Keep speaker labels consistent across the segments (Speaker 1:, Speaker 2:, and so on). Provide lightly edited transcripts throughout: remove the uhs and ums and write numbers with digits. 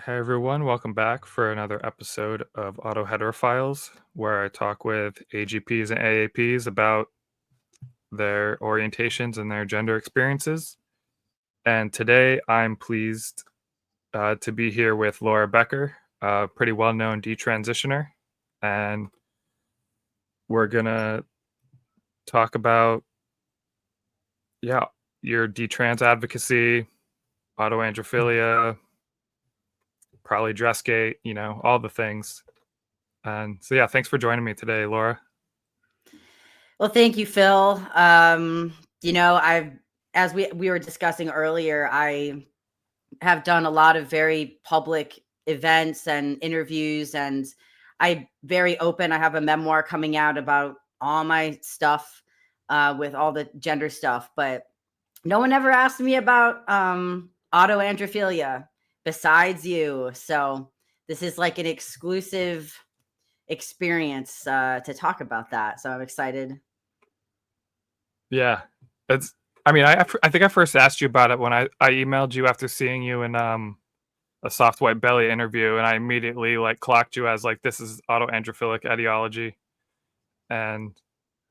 Speaker 1: Hey everyone, welcome back for another episode of Autoheterophiles, where I talk with AGPs and AAPs about their orientations and their gender experiences. And today I'm pleased to be here with Laura Becker, a pretty well known detransitioner. And we're going to talk about, yeah, your detrans advocacy, autoandrophilia, probably Dressgate, all the things. And so, yeah, thanks for joining me today, Laura.
Speaker 2: Well, thank you, Phil. As we were discussing earlier, I have done a lot of very public events and interviews, and I'm very open. I have a memoir coming out about all my stuff with all the gender stuff, but no one ever asked me about autoandrophilia besides you. So this is like an exclusive experience to talk about that. So I'm excited.
Speaker 1: Yeah, it's. I mean, I think I first asked you about it when I emailed you after seeing you in a soft white belly interview, and I immediately like clocked you as like this is autoandrophilic etiology, and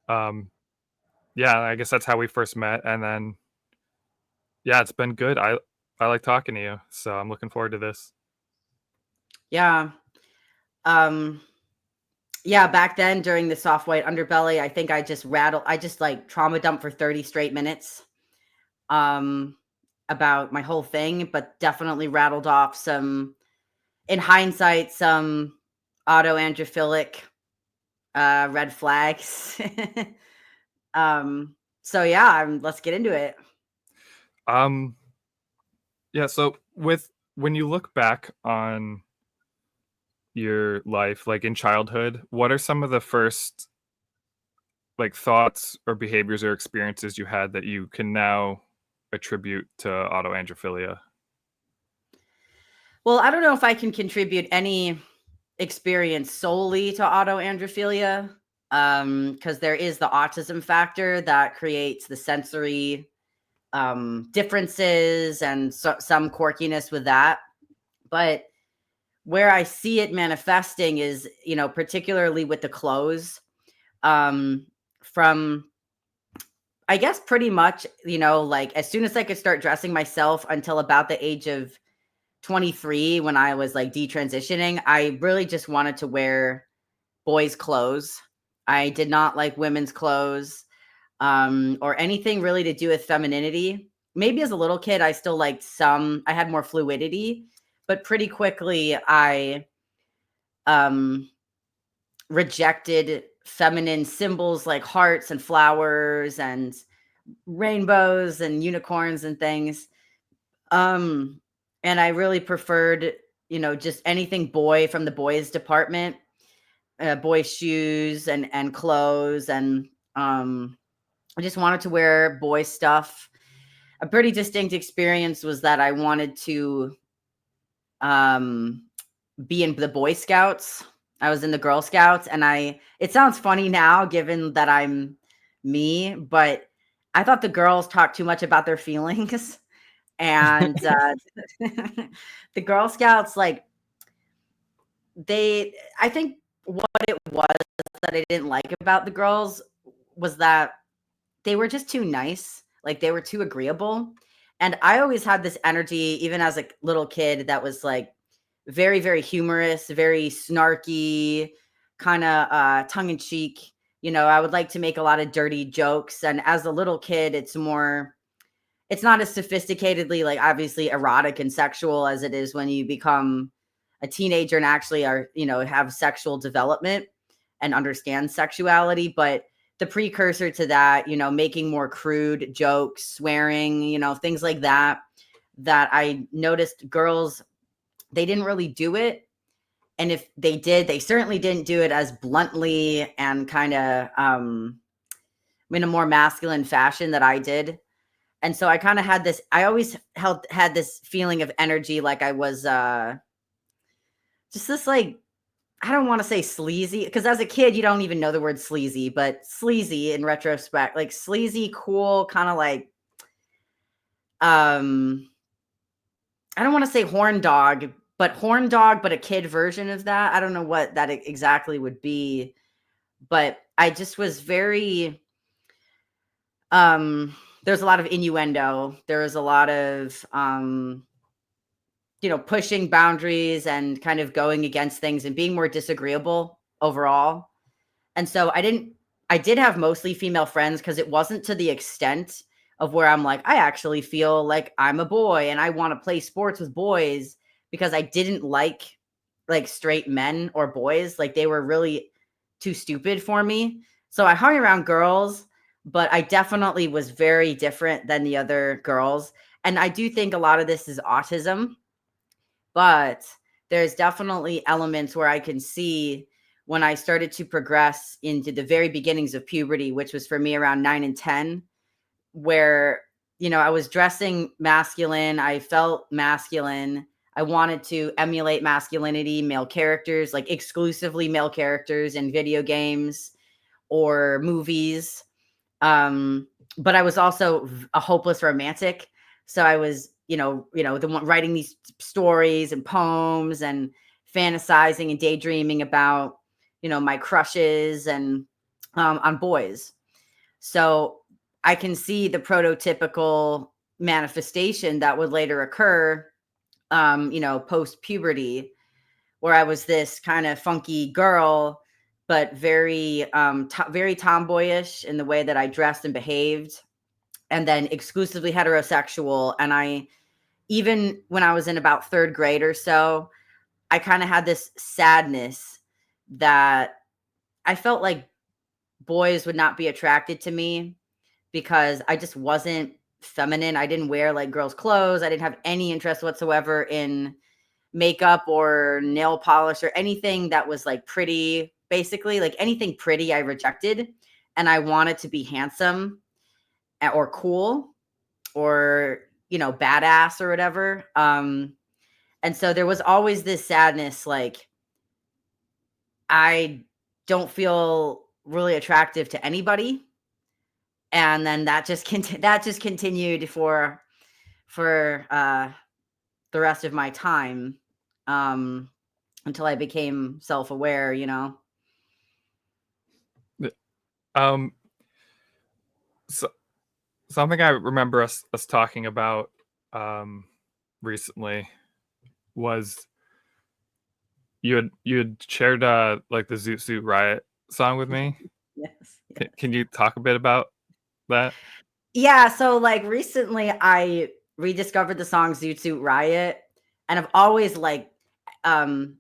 Speaker 1: um yeah, I guess that's how we first met, and then yeah, it's been good. I like talking to you, so I'm looking forward to this.
Speaker 2: Yeah. Um, yeah, back then during the soft white underbelly, I think I just like trauma dumped for 30 straight minutes um about my whole thing, but definitely rattled off some in hindsight, some autoandrophilic red flags. um so yeah, let's get into it.
Speaker 1: Um, yeah, so with when you look back on your life, like in childhood, what are some of the first like thoughts or behaviors or experiences you had that you can now attribute to autoandrophilia?
Speaker 2: Well, I don't know if I can contribute any experience solely to autoandrophilia, because there is the autism factor that creates the sensory differences and some quirkiness with that. But where I see it manifesting is, particularly with the clothes, um, from I guess pretty much, like as soon as I could start dressing myself until about the age of 23 when I was like detransitioning, I really just wanted to wear boys' clothes. I did not like women's clothes or anything really to do with femininity. Maybe as a little kid, I still liked I had more fluidity, but pretty quickly I um, rejected feminine symbols like hearts and flowers and rainbows and unicorns and things. Um, and I really preferred, just anything boy from the boys department, boys shoes and clothes. And I just wanted to wear boy stuff. A pretty distinct experience was that I wanted to um, be in the Boy Scouts. I was in the Girl Scouts, and it sounds funny now given that I'm me, but I thought the girls talked too much about their feelings. And the Girl Scouts, like, I think what it was that I didn't like about the girls was that they were just too nice. Like, they were too agreeable. And I always had this energy, even as a little kid, that was like very, very humorous, very snarky, kind of tongue in cheek. I would like to make a lot of dirty jokes. And as a little kid, it's not as sophisticatedly, like obviously erotic and sexual as it is when you become a teenager and actually have sexual development and understand sexuality. But the precursor to that, making more crude jokes, swearing, things like that I noticed girls, they didn't really do it. And if they did, they certainly didn't do it as bluntly and kind of in a more masculine fashion that I did. And so I kind of had this, I always had this feeling of energy, like I was just this, like, I don't want to say sleazy, because as a kid you don't even know the word sleazy, but sleazy in retrospect, like sleazy, cool, kind of like I don't want to say horn dog, but horn dog, but a kid version of that. I don't know what that exactly would be, but I just was very there's a lot of innuendo. There was a lot of pushing boundaries and kind of going against things and being more disagreeable overall. And so I did have mostly female friends because it wasn't to the extent of where I'm like, I actually feel like I'm a boy and I want to play sports with boys, because I didn't like straight men or boys. Like they were really too stupid for me. So I hung around girls, but I definitely was very different than the other girls. And I do think a lot of this is autism, but there's definitely elements where I can see when I started to progress into the very beginnings of puberty, which was for me around 9 and 10, where, I was dressing masculine. I felt masculine. I wanted to emulate masculinity, male characters, like exclusively male characters in video games or movies. But I was also a hopeless romantic. So I was, the one writing these stories and poems and fantasizing and daydreaming about, my crushes and on boys. So I can see the prototypical manifestation that would later occur, post puberty, where I was this kind of funky girl, but very, very tomboyish in the way that I dressed and behaved, and then exclusively heterosexual. And even when I was in about third grade or so, I kind of had this sadness that I felt like boys would not be attracted to me because I just wasn't feminine. I didn't wear like girls' clothes. I didn't have any interest whatsoever in makeup or nail polish or anything that was like pretty. Basically, like anything pretty I rejected, and I wanted to be handsome or cool or badass or whatever. And so there was always this sadness, like I don't feel really attractive to anybody. And then that just continued for the rest of my time, um, until I became self-aware.
Speaker 1: Um, so, something I remember us talking about recently was you had shared like the Zoot Suit Riot song with me.
Speaker 2: Yes,
Speaker 1: Can you talk a bit about that?
Speaker 2: yeah. So like recently, I rediscovered the song "Zoot Suit Riot," and I've always um,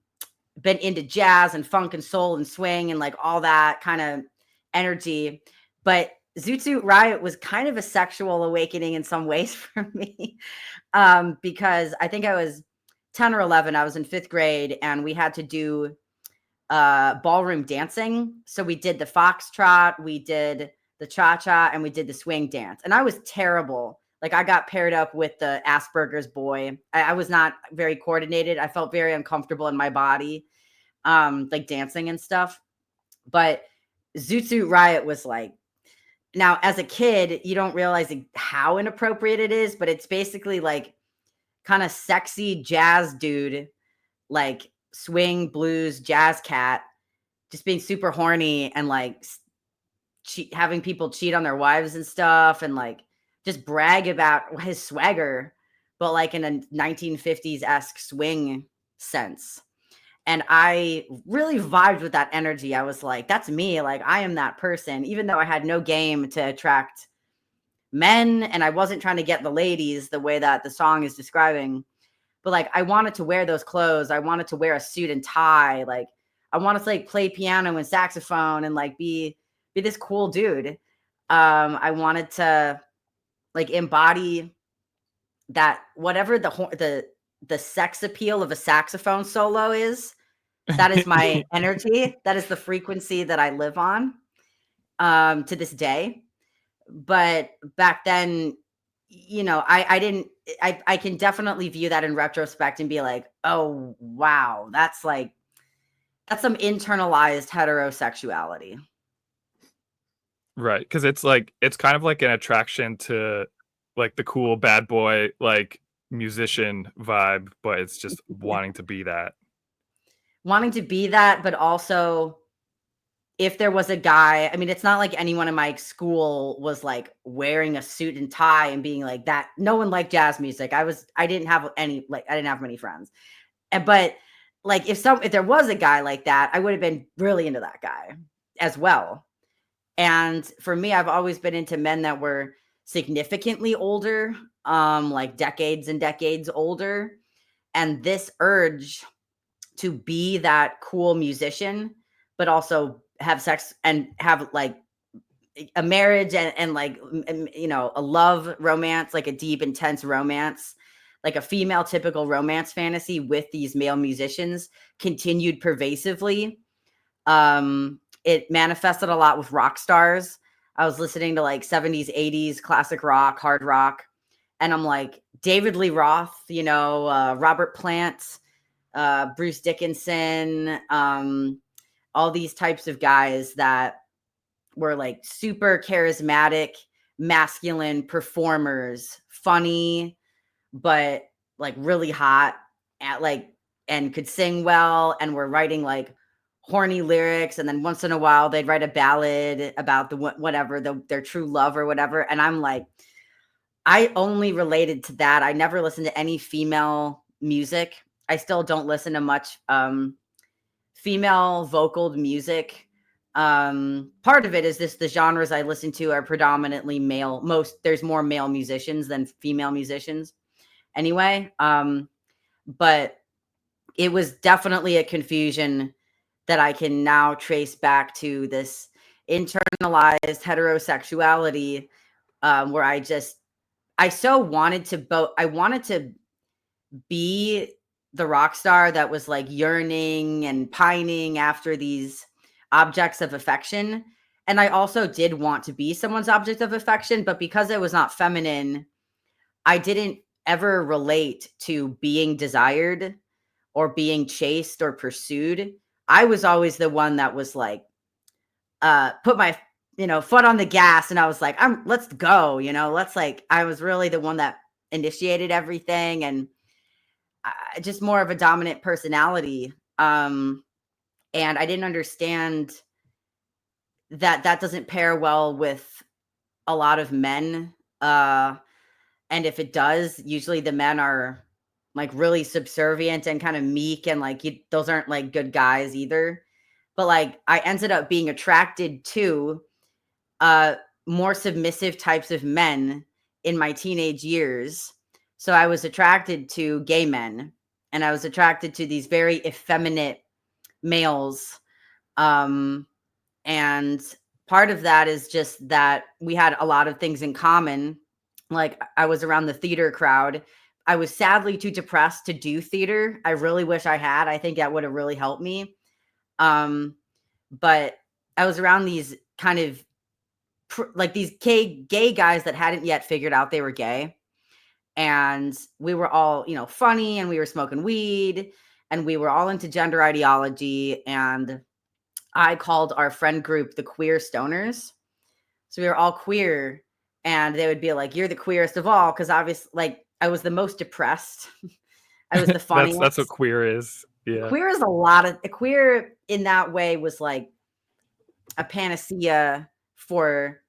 Speaker 2: been into jazz and funk and soul and swing and like all that kind of energy. But Zoot Suit Riot was kind of a sexual awakening in some ways for me, because I think I was 10 or 11. I was in fifth grade and we had to do ballroom dancing. So we did the foxtrot, we did the cha-cha, and we did the swing dance. And I was terrible. Like I got paired up with the Asperger's boy. I was not very coordinated. I felt very uncomfortable in my body, like dancing and stuff. But Zoot Suit Riot was like, now as a kid, you don't realize how inappropriate it is, but it's basically like kind of sexy jazz dude, like swing blues jazz cat, just being super horny and like having people cheat on their wives and stuff, and like just brag about his swagger, but like in a 1950s-esque swing sense. And I really vibed with that energy. I was like, that's me. Like, I am that person, even though I had no game to attract men and I wasn't trying to get the ladies the way that the song is describing. But like, I wanted to wear those clothes. I wanted to wear a suit and tie. Like, I wanted to like play piano and saxophone and like be this cool dude. I wanted to like embody that whatever the sex appeal of a saxophone solo is. That is my energy. That is the frequency that I live on, to this day. But back then, I didn't. I can definitely view that in retrospect and be like, oh wow, that's some internalized heterosexuality.
Speaker 1: Right, because it's like it's kind of like an attraction to like the cool bad boy, like musician vibe, but it's just wanting to be that.
Speaker 2: Wanting to be that, but also if there was a guy, I mean, it's not like anyone in my school was like wearing a suit and tie and being like that. No one liked jazz music. I didn't have any, like, I didn't have many friends. But like, if there was a guy like that, I would have been really into that guy as well. And for me, I've always been into men that were significantly older, like decades and decades older. And this urge to be that cool musician, but also have sex and have like a marriage and like, a love romance, like a deep, intense romance, like a female typical romance fantasy with these male musicians continued pervasively. It manifested a lot with rock stars. I was listening to like 70s, 80s classic rock, hard rock. And I'm like, David Lee Roth, Robert Plant, Bruce Dickinson, all these types of guys that were like super charismatic, masculine performers, funny, but like really hot at like, and could sing well and were writing like horny lyrics. And then once in a while they'd write a ballad about their true love or whatever. And I'm like, I only related to that. I never listened to any female music. I still don't listen to much female vocaled music. Part of it is the genres I listen to are predominantly male. There's more male musicians than female musicians anyway. But it was definitely a confusion that I can now trace back to this internalized heterosexuality, where I so wanted I wanted to be the rock star that was like yearning and pining after these objects of affection. And I also did want to be someone's object of affection, but because I was not feminine, I didn't ever relate to being desired or being chased or pursued. I was always the one that was like, put my, foot on the gas. And I was like, let's go, I was really the one that initiated everything. And just more of a dominant personality. And I didn't understand that doesn't pair well with a lot of men. And if it does, usually the men are like really subservient and kind of meek, and like those aren't like good guys either. But like I ended up being attracted to more submissive types of men in my teenage years. So I was attracted to gay men, and I was attracted to these very effeminate males. And part of that is just that we had a lot of things in common. Like I was around the theater crowd. I was sadly too depressed to do theater. I really wish I had. I think that would have really helped me. But I was around these kind of like these gay guys that hadn't yet figured out they were gay. And we were all, funny, and we were smoking weed, and we were all into gender ideology. And I called our friend group the queer stoners. So we were all queer, and they would be like, "You're the queerest of all," because obviously, like, I was the most depressed. I was the
Speaker 1: That's what
Speaker 2: funniest.
Speaker 1: queer is. Yeah.
Speaker 2: Queer is queer in that way was like a panacea for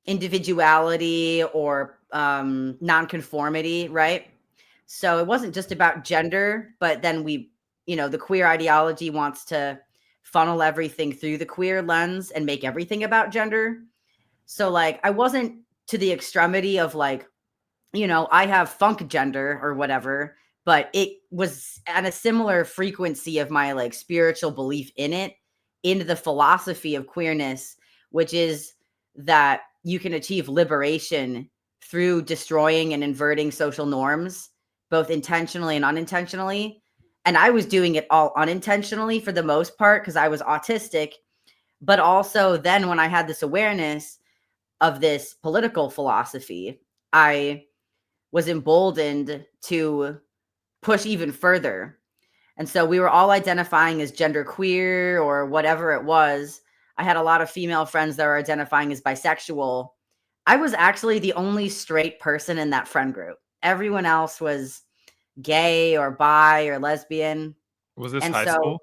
Speaker 2: individuality or nonconformity, right? So it wasn't just about gender, but then the queer ideology wants to funnel everything through the queer lens and make everything about gender. So like I wasn't to the extremity of like, I have funk gender or whatever, but it was at a similar frequency of my like spiritual belief in it, into the philosophy of queerness, which is that you can achieve liberation through destroying and inverting social norms, both intentionally and unintentionally. And I was doing it all unintentionally for the most part because I was autistic. But also, then when I had this awareness of this political philosophy, I was emboldened to push even further. And so we were all identifying as gender queer or whatever it was. I had a lot of female friends that were identifying as bisexual. I was actually the only straight person in that friend group. Everyone else was gay or bi or lesbian.
Speaker 1: Was this
Speaker 2: And
Speaker 1: high
Speaker 2: so,
Speaker 1: school?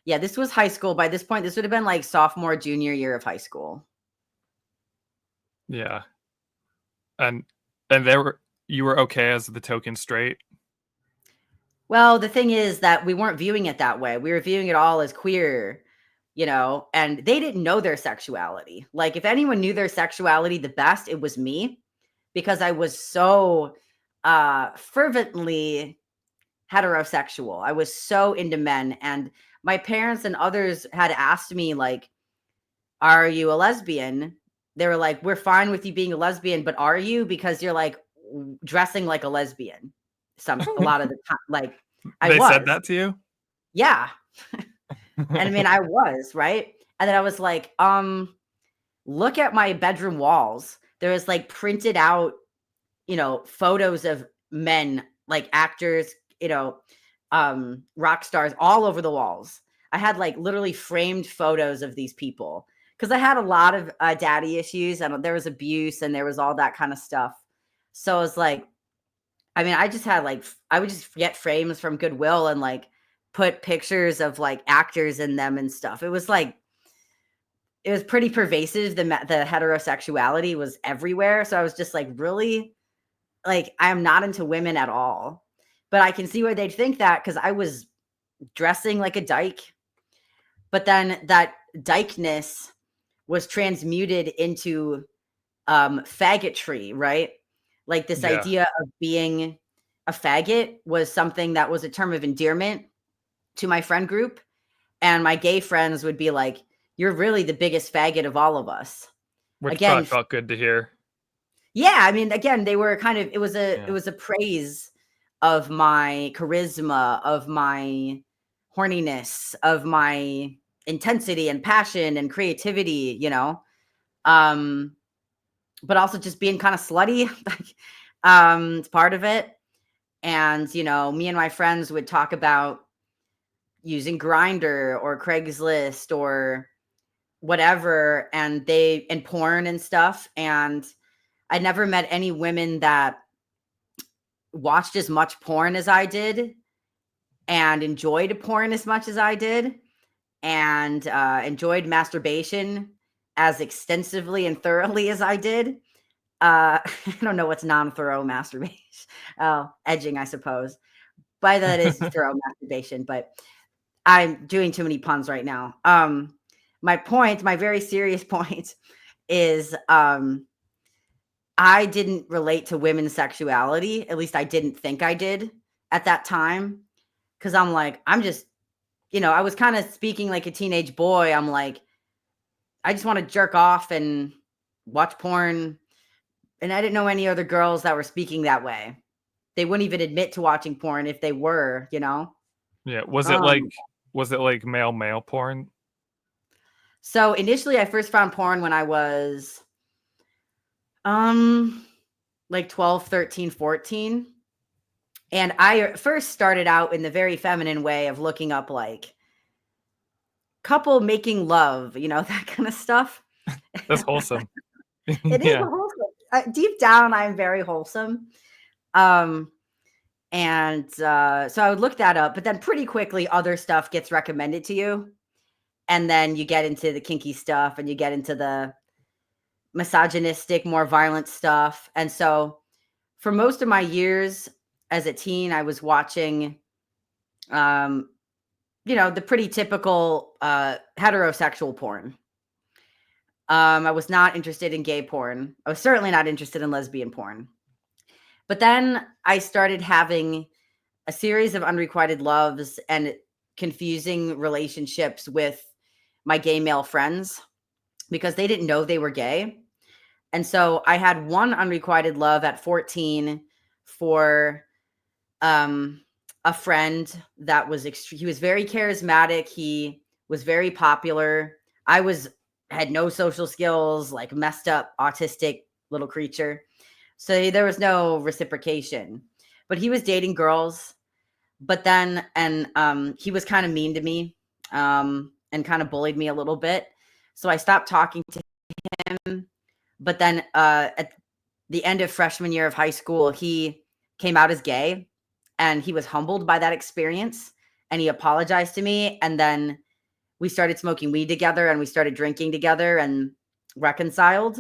Speaker 2: yeah, this was high school. By this point, this would have been like sophomore, junior year of high school.
Speaker 1: Yeah. And there were you were okay as the token straight?
Speaker 2: Well, the thing is that we weren't viewing it that way. We were viewing it all as queer, and they didn't know their sexuality. Like, if anyone knew their sexuality the best, it was me, because I was so fervently heterosexual. I was so into men. And my parents and others had asked me, like, are you a lesbian? They were like, we're fine with you being a lesbian, but are you? Because you're like dressing like a lesbian. A lot of the time, like I
Speaker 1: They said
Speaker 2: was.
Speaker 1: that to you?
Speaker 2: Yeah. And I mean, I was, right? And then I was like, look at my bedroom walls. There was like printed out, photos of men, like actors, rock stars all over the walls. I had like literally framed photos of these people because I had a lot of daddy issues, and there was abuse and there was all that kind of stuff. So I was like, I mean, I just had like, I would just get frames from Goodwill and like put pictures of like actors in them and stuff. It was like, it was pretty pervasive. The heterosexuality was everywhere. So I was just like, really? Like, I am not into women at all. But I can see why they'd think that, because I was dressing like a dyke. But then that dykeness was transmuted into faggotry, right? Like, this
Speaker 1: Yeah.
Speaker 2: idea of being a faggot was something that was a term of endearment to my friend group. And my gay friends would be like, you're really the biggest faggot of all of us.
Speaker 1: Which probably
Speaker 2: Again,
Speaker 1: felt good to hear.
Speaker 2: yeah, I mean, again, they were kind of, it
Speaker 1: Yeah.
Speaker 2: was a praise of my charisma, of my horniness, of my intensity and passion and creativity, Um, but also just being kind of slutty. Like, it's part of it. And, me and my friends would talk about using Grinder or Craigslist or whatever, and porn and stuff. And I never met any women that watched as much porn as I did and enjoyed porn as much as I did, and enjoyed masturbation as extensively and thoroughly as I did. I don't know what's non-thorough masturbation. Oh, edging, I suppose. By that is thorough masturbation, but I'm doing too many puns right now. My very serious point is I didn't relate to women's sexuality. At least I didn't think I did at that time. Cause I'm like, I'm just, I was kind of speaking like a teenage boy. I'm like, I just want to jerk off and watch porn. And I didn't know any other girls that were speaking that way. They wouldn't even admit to watching porn if they were.
Speaker 1: Yeah.
Speaker 2: Um,
Speaker 1: Was it like male porn?
Speaker 2: so initially I first found porn when I was um like 12, 13, 14. And I first started out in the very feminine way of looking up like couple making love, that kind of stuff.
Speaker 1: That's wholesome.
Speaker 2: It is
Speaker 1: Yeah.
Speaker 2: wholesome. Deep down, I'm very wholesome. Um, and so I would look that up, but then pretty quickly, other stuff gets recommended to you. And then you get into the kinky stuff and you get into the misogynistic, more violent stuff. And so for most of my years as a teen, I was watching, um, the pretty typical heterosexual porn. I was not interested in gay porn. I was certainly not interested in lesbian porn. But then I started having a series of unrequited loves and confusing relationships with my gay male friends because they didn't know they were gay. And so I had one unrequited love at 14 for um, a friend that was he was very charismatic. He was very popular. I had no social skills, like messed up autistic little creature. So there was no reciprocation. But he was dating girls. But then he was kind of mean to me, and kind of bullied me a little bit. So I stopped talking to him. But then at the end of freshman year of high school, he came out as gay, and he was humbled by that experience, and he apologized to me, and then we started smoking weed together and we started drinking together and reconciled.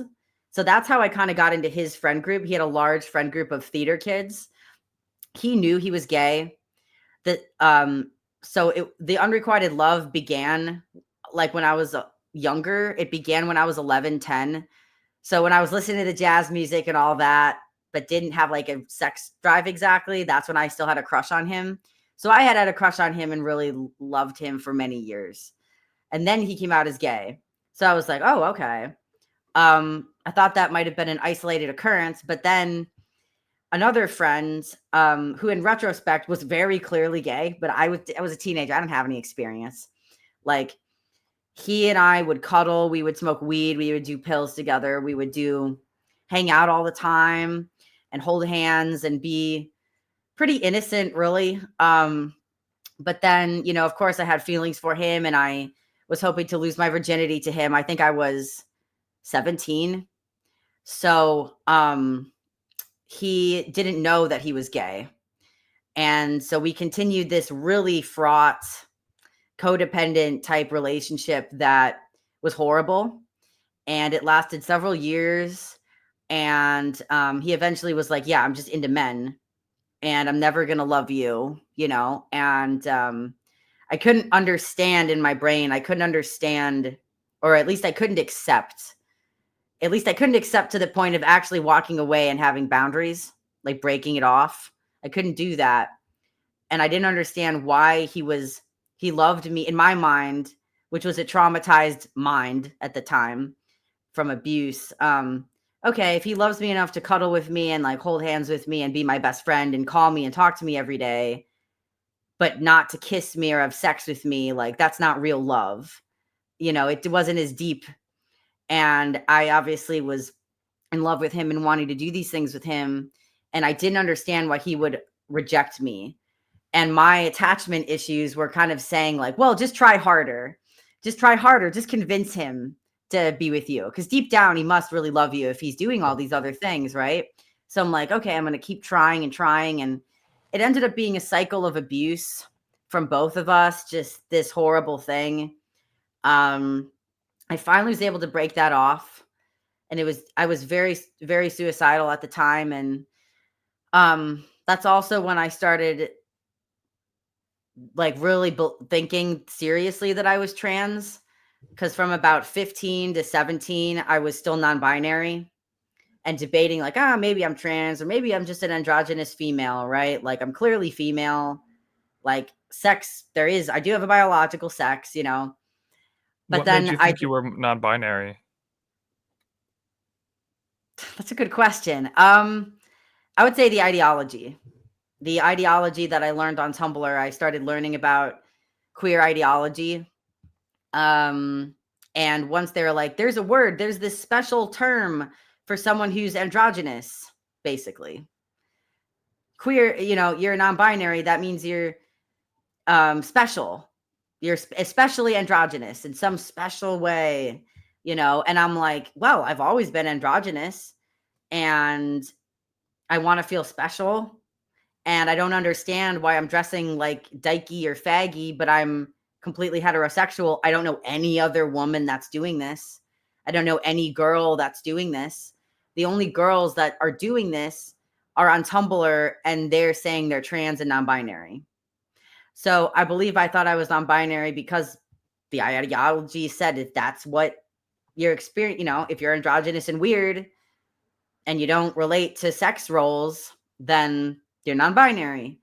Speaker 2: So that's how I kind of got into his friend group. He had a large friend group of theater kids. He knew he was gay. The unrequited love began like when I was younger. It began when I was 11, 10. So when I was listening to the jazz music and all that, but didn't have like a sex drive exactly, that's when I still had a crush on him. So I had a crush on him and really loved him for many years. And then he came out as gay. So I was like, oh, okay. I thought that might have been an isolated occurrence, but then another friend, who in retrospect was very clearly gay, but I was a teenager. I didn't have any experience. Like, he and I would cuddle, we would smoke weed, we would do pills together, we would hang out all the time and hold hands and be pretty innocent, really. But then, of course, I had feelings for him, and I was hoping to lose my virginity to him. I think I was 17. So, he didn't know that he was gay. And so we continued this really fraught, codependent type relationship that was horrible. And it lasted several years. And he eventually was like, yeah, I'm just into men and I'm never going to love you, And I couldn't understand in my brain. I couldn't understand, or at least I couldn't accept. At least I couldn't accept to the point of actually walking away and having boundaries, like breaking it off. I couldn't do that. And I didn't understand why he loved me in my mind, which was a traumatized mind at the time from abuse. Okay, if he loves me enough to cuddle with me and like hold hands with me and be my best friend and call me and talk to me every day, but not to kiss me or have sex with me, like that's not real love. It wasn't as deep. And I obviously was in love with him and wanting to do these things with him. And I didn't understand why he would reject me. And my attachment issues were kind of saying like, well, just try harder. Just try harder. Just convince him to be with you. Because deep down, he must really love you if he's doing all these other things, right? So I'm like, okay, I'm going to keep trying and trying. And it ended up being a cycle of abuse from both of us, just this horrible thing. I finally was able to break that off. And I was very, very suicidal at the time. And that's also when I started like really thinking seriously that I was trans, because from about 15 to 17, I was still non-binary and debating like, maybe I'm trans or maybe I'm just an androgynous female, right? Like I'm clearly female, like sex, I do have a biological sex, but
Speaker 1: What made
Speaker 2: then
Speaker 1: you think you were non-binary?
Speaker 2: that's a good question. I would say the ideology that I learned on Tumblr. I started learning about queer ideology. And once they're like, there's this special term for someone who's androgynous, basically. Queer, you're non-binary. That means you're special. You're especially androgynous in some special way, and I'm like, well, I've always been androgynous and I want to feel special. And I don't understand why I'm dressing like dykey or faggy, but I'm completely heterosexual. I don't know any other woman that's doing this. I don't know any girl that's doing this. The only girls that are doing this are on Tumblr and they're saying they're trans and non-binary. So I thought I was non-binary because the ideology said if that's what your experience, if you're androgynous and weird and you don't relate to sex roles, then you're non-binary.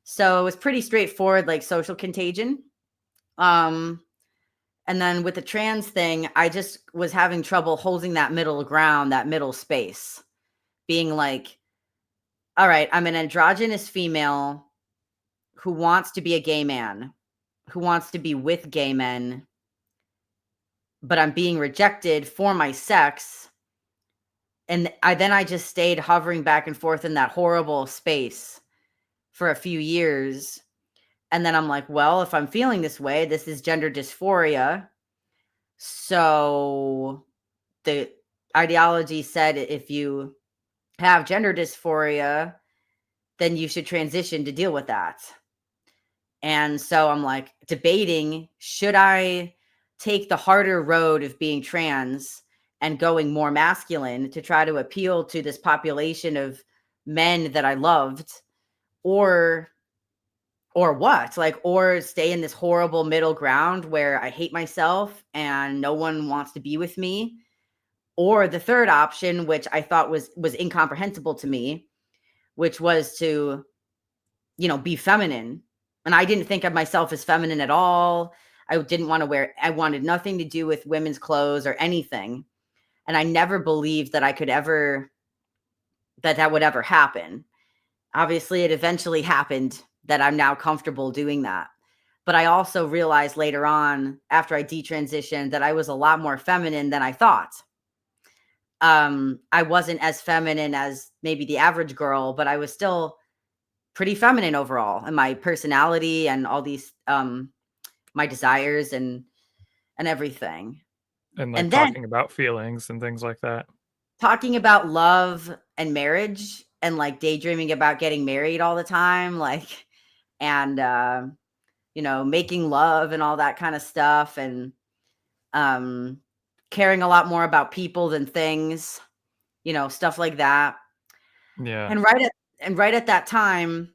Speaker 2: So it was pretty straightforward, like social contagion. And then with the trans thing, I just was having trouble holding that middle ground, that middle space, being like, all right, I'm an androgynous female who wants to be a gay man, who wants to be with gay men, but I'm being rejected for my sex. And I just stayed hovering back and forth in that horrible space for a few years. And then I'm like, well, if I'm feeling this way, this is gender dysphoria. So the ideology said if you have gender dysphoria, then you should transition to deal with that. And so I'm like debating, should I take the harder road of being trans and going more masculine to try to appeal to this population of men that I loved, or what? Like, or stay in this horrible middle ground where I hate myself and no one wants to be with me, or the third option, which I thought was incomprehensible to me, which was to, be feminine. And I didn't think of myself as feminine at all. I didn't want to I wanted nothing to do with women's clothes or anything. And I never believed that that would ever happen. Obviously, it eventually happened that I'm now comfortable doing that. But I also realized later on, after I detransitioned, that I was a lot more feminine than I thought. I wasn't as feminine as maybe the average girl, but I was still pretty feminine overall, and my personality and all these my desires and everything.
Speaker 1: And like
Speaker 2: And then
Speaker 1: talking about feelings and things like that.
Speaker 2: talking about love and marriage and like daydreaming about getting married all the time, like, and making love and all that kind of stuff, and um caring a lot more about people than things, stuff like that.
Speaker 1: Yeah.
Speaker 2: And right at that time,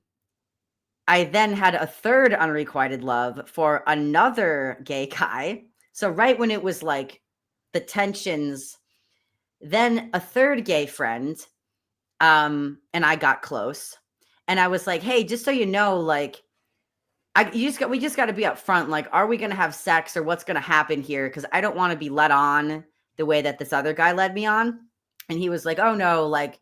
Speaker 2: I then had a third unrequited love for another gay guy. So right when it was like the tensions, then a third gay friend, and I got close. And I was like, "Hey, just so you know, like, we just got to be upfront. Like, are we going to have sex or what's going to happen here? Because I don't want to be led on the way that this other guy led me on." And he was like, "Oh no, like,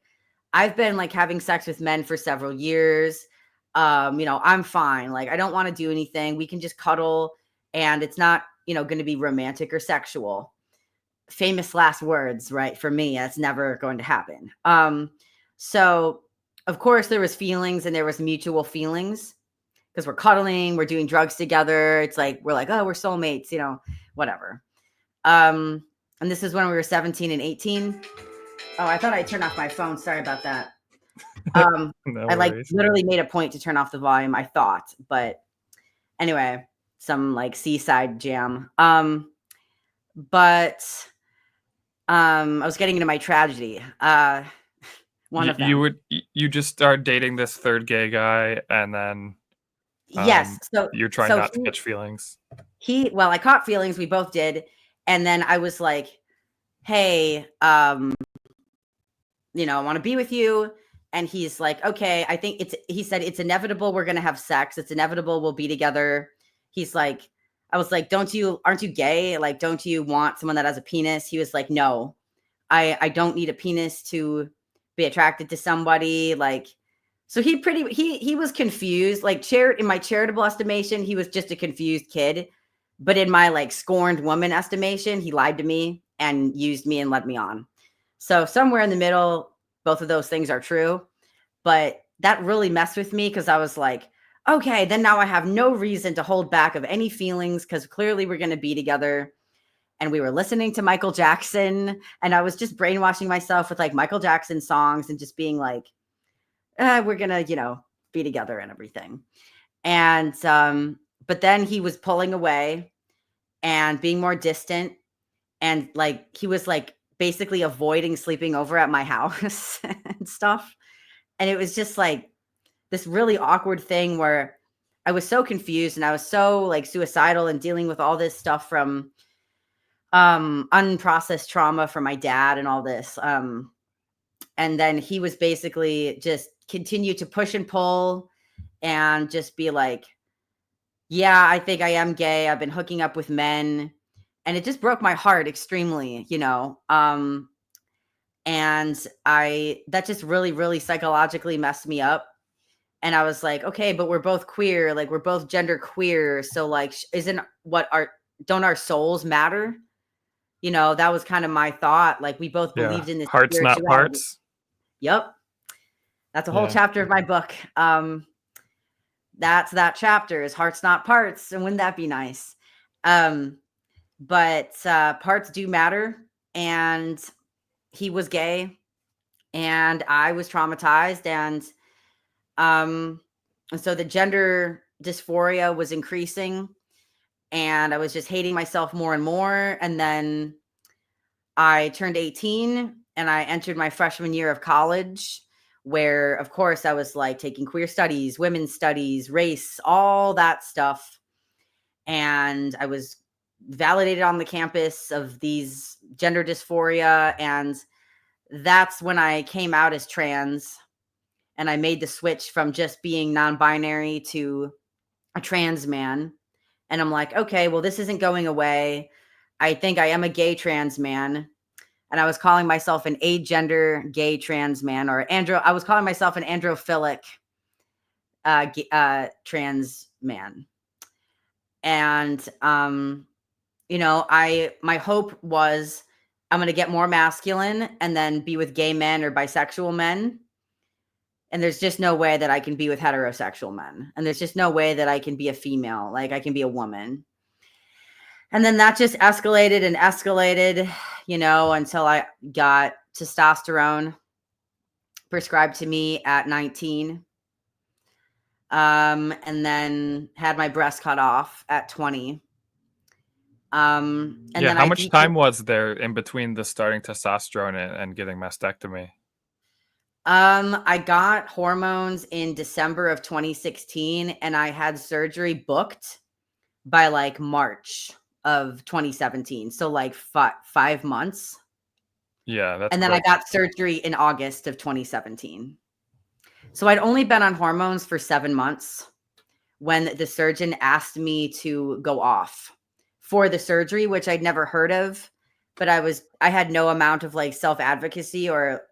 Speaker 2: I've been like having sex with men for several years. I'm fine. Like, I don't want to do anything. We can just cuddle, and it's not, going to be romantic or sexual." Famous last words, right? For me, that's never going to happen. So of course there was feelings and there was mutual feelings because we're cuddling, we're doing drugs together. It's like we're like, oh, we're soulmates, whatever. And this is when we were 17 and 18. Oh, I thought I turned off my phone. Sorry about that.
Speaker 1: No
Speaker 2: I like
Speaker 1: worries.
Speaker 2: literally made a point to turn off the volume, I thought, but anyway, some like seaside jam. But I was getting into my tragedy. One of them.
Speaker 1: You just start dating this third gay guy, and then
Speaker 2: Yes. So
Speaker 1: you're trying
Speaker 2: so
Speaker 1: not to catch feelings.
Speaker 2: well, I caught feelings, we both did. And then I was like, "Hey, I want to be with you." And he's like, "Okay, I think he said it's inevitable we're going to have sex. It's inevitable we'll be together." He's like, I was like, aren't you gay? Like, don't you want someone that has a penis? He was like, "No. I don't need a penis to be attracted to somebody." Like, so he was confused. Like, in my charitable estimation, he was just a confused kid. But in my like scorned woman estimation, he lied to me and used me and led me on. So somewhere in the middle, both of those things are true. But that really messed with me because I was like, okay, then now I have no reason to hold back of any feelings because clearly we're going to be together. And we were listening to Michael Jackson, and I was just brainwashing myself with like Michael Jackson songs and just being like, we're going to, be together and everything. And, but then he was pulling away and being more distant. And like, he was like basically avoiding sleeping over at my house and stuff. And it was just like this really awkward thing where I was so confused and I was so like suicidal and dealing with all this stuff from unprocessed trauma from my dad and all this. And then he was basically just continue to push and pull and just be like, yeah, I think I am gay. I've been hooking up with men. And it just broke my heart extremely, and that just really, really psychologically messed me up. And I was like, okay, but we're both queer, like we're both gender queer. So like, don't our souls matter? That was kind of my thought. Like, we both
Speaker 1: Yeah,
Speaker 2: believed in this
Speaker 1: hearts not
Speaker 2: spirituality.
Speaker 1: parts.
Speaker 2: Yep. That's a whole
Speaker 1: Yeah.
Speaker 2: chapter of my book. That's that chapter is hearts not parts. And wouldn't that be nice? But parts do matter. And he was gay and I was traumatized. And And so the gender dysphoria was increasing, and I was just hating myself more and more. And then I turned 18 and I entered my freshman year of college, where, of course, I was like taking queer studies, women's studies, race, all that stuff. And I was validated on the campus of these gender dysphoria. And that's when I came out as trans, and I made the switch from just being non-binary to a trans man. And I'm like, okay, well, this isn't going away. I think I am a gay trans man. And I was calling myself an agender gay trans man, or I was calling myself an androphilic trans man. And my hope was I'm going to get more masculine and then be with gay men or bisexual men. And there's just no way that I can be with heterosexual men. And there's just no way that I can be a female, like I can be a woman. And then that just escalated and escalated, until I got testosterone prescribed to me at 19. And then had my breast cut off at 20. And
Speaker 1: Yeah,
Speaker 2: then
Speaker 1: how much time was there in between the starting testosterone and getting mastectomy?
Speaker 2: I got hormones in December of 2016, and I had surgery booked by like March of 2017. So like 5 months.
Speaker 1: Yeah, that's
Speaker 2: And then I
Speaker 1: quick.
Speaker 2: got surgery in August of 2017. So I'd only been on hormones for 7 months when the surgeon asked me to go off for the surgery, which I'd never heard of, but I had no amount of like self-advocacy or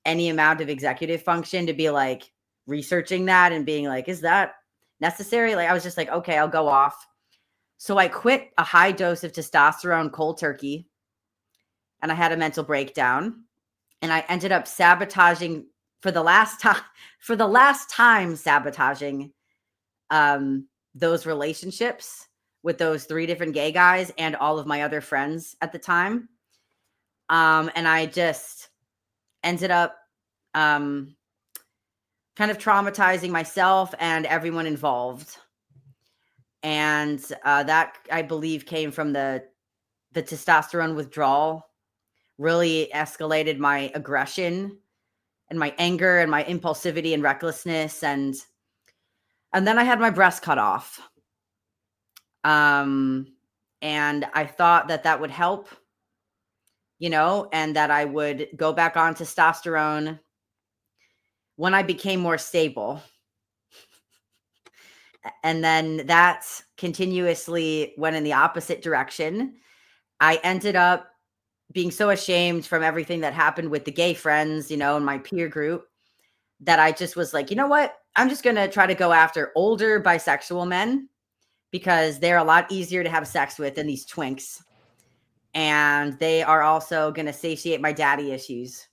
Speaker 2: any amount of executive function to be like researching that and being like, is that necessary? Like, I was just like, okay, I'll go off. So I quit a high dose of testosterone cold turkey, and I had a mental breakdown, and I ended up sabotaging for the last time sabotaging those relationships with those 3 different gay guys and all of my other friends at the time. And I just ended up kind of traumatizing myself and everyone involved. And that, I believe, came from the testosterone withdrawal. Really escalated my aggression and my anger and my impulsivity and recklessness. And then I had my breast cut off. And I thought that would help, and that I would go back on testosterone when I became more stable. And then that continuously went in the opposite direction. I ended up being so ashamed from everything that happened with the gay friends, and my peer group, that I just was like, you know what? I'm just going to try to go after older bisexual men, because they're a lot easier to have sex with than these twinks. And they are also going to satiate my daddy issues.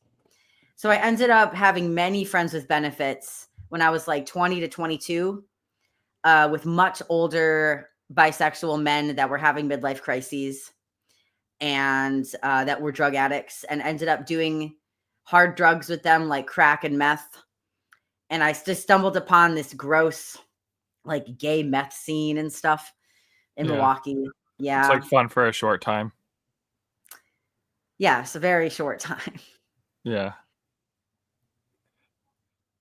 Speaker 2: So I ended up having many friends with benefits when I was like 20 to 22, with much older bisexual men that were having midlife crises and that were drug addicts, and ended up doing hard drugs with them like crack and meth. And I just stumbled upon this gross like gay meth scene and stuff in
Speaker 1: Yeah.
Speaker 2: Milwaukee.
Speaker 1: It's like
Speaker 2: Yeah.
Speaker 1: fun for a short time.
Speaker 2: Yeah. It's a very short time.
Speaker 1: Yeah.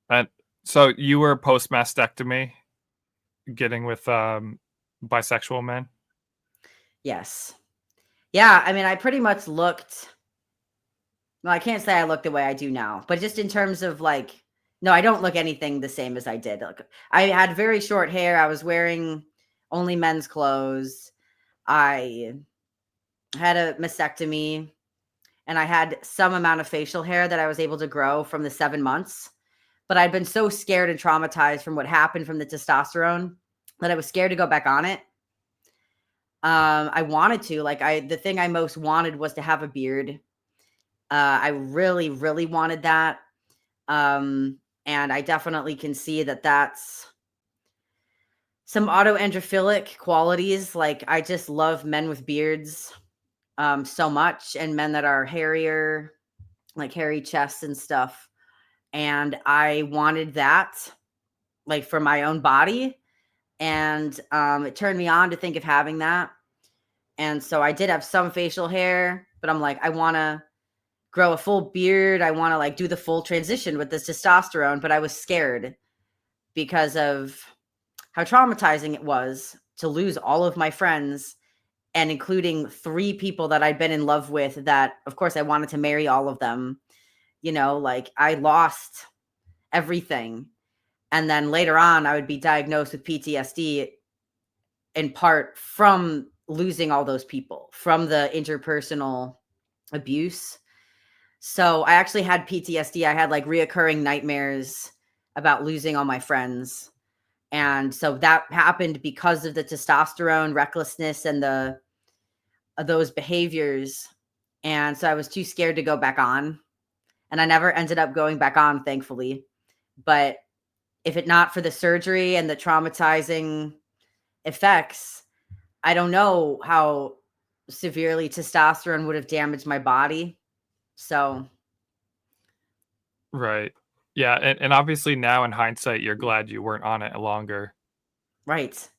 Speaker 1: And so you were post mastectomy getting with bisexual men?
Speaker 2: Yes. Yeah. I mean, I pretty much looked, well, I can't say I look the way I do now, but just in terms of like, no, I don't look anything the same as I did. Like, I had very short hair. I was wearing only men's clothes. I had a mastectomy, and I had some amount of facial hair that I was able to grow from the 7 months. But I'd been so scared and traumatized from what happened from the testosterone that I was scared to go back on it. I wanted to, the thing I most wanted was to have a beard. I really, really wanted that. And I definitely can see that that's some autoandrophilic qualities. Like, I just love men with beards so much, and men that are hairier, like hairy chests and stuff. And I wanted that. like for my own body. And it turned me on to think of having that. And so I did have some facial hair, but I'm like, I want to grow a full beard. I want to like do the full transition with this testosterone, but I was scared because of how traumatizing it was to lose all of my friends, and including 3 people that I'd been in love with that, of course, I wanted to marry all of them. Like I lost everything. And then later on, I would be diagnosed with PTSD in part from losing all those people, from the interpersonal abuse. So I actually had PTSD. I had like reoccurring nightmares about losing all my friends. And so that happened because of the testosterone recklessness and the those behaviors. And so I was too scared to go back on. And I never ended up going back on, thankfully. But if it not for the surgery and the traumatizing effects, I don't know how severely testosterone would have damaged my body. So,
Speaker 1: Right. Yeah, and obviously now in hindsight, you're glad you weren't on it longer.
Speaker 2: right.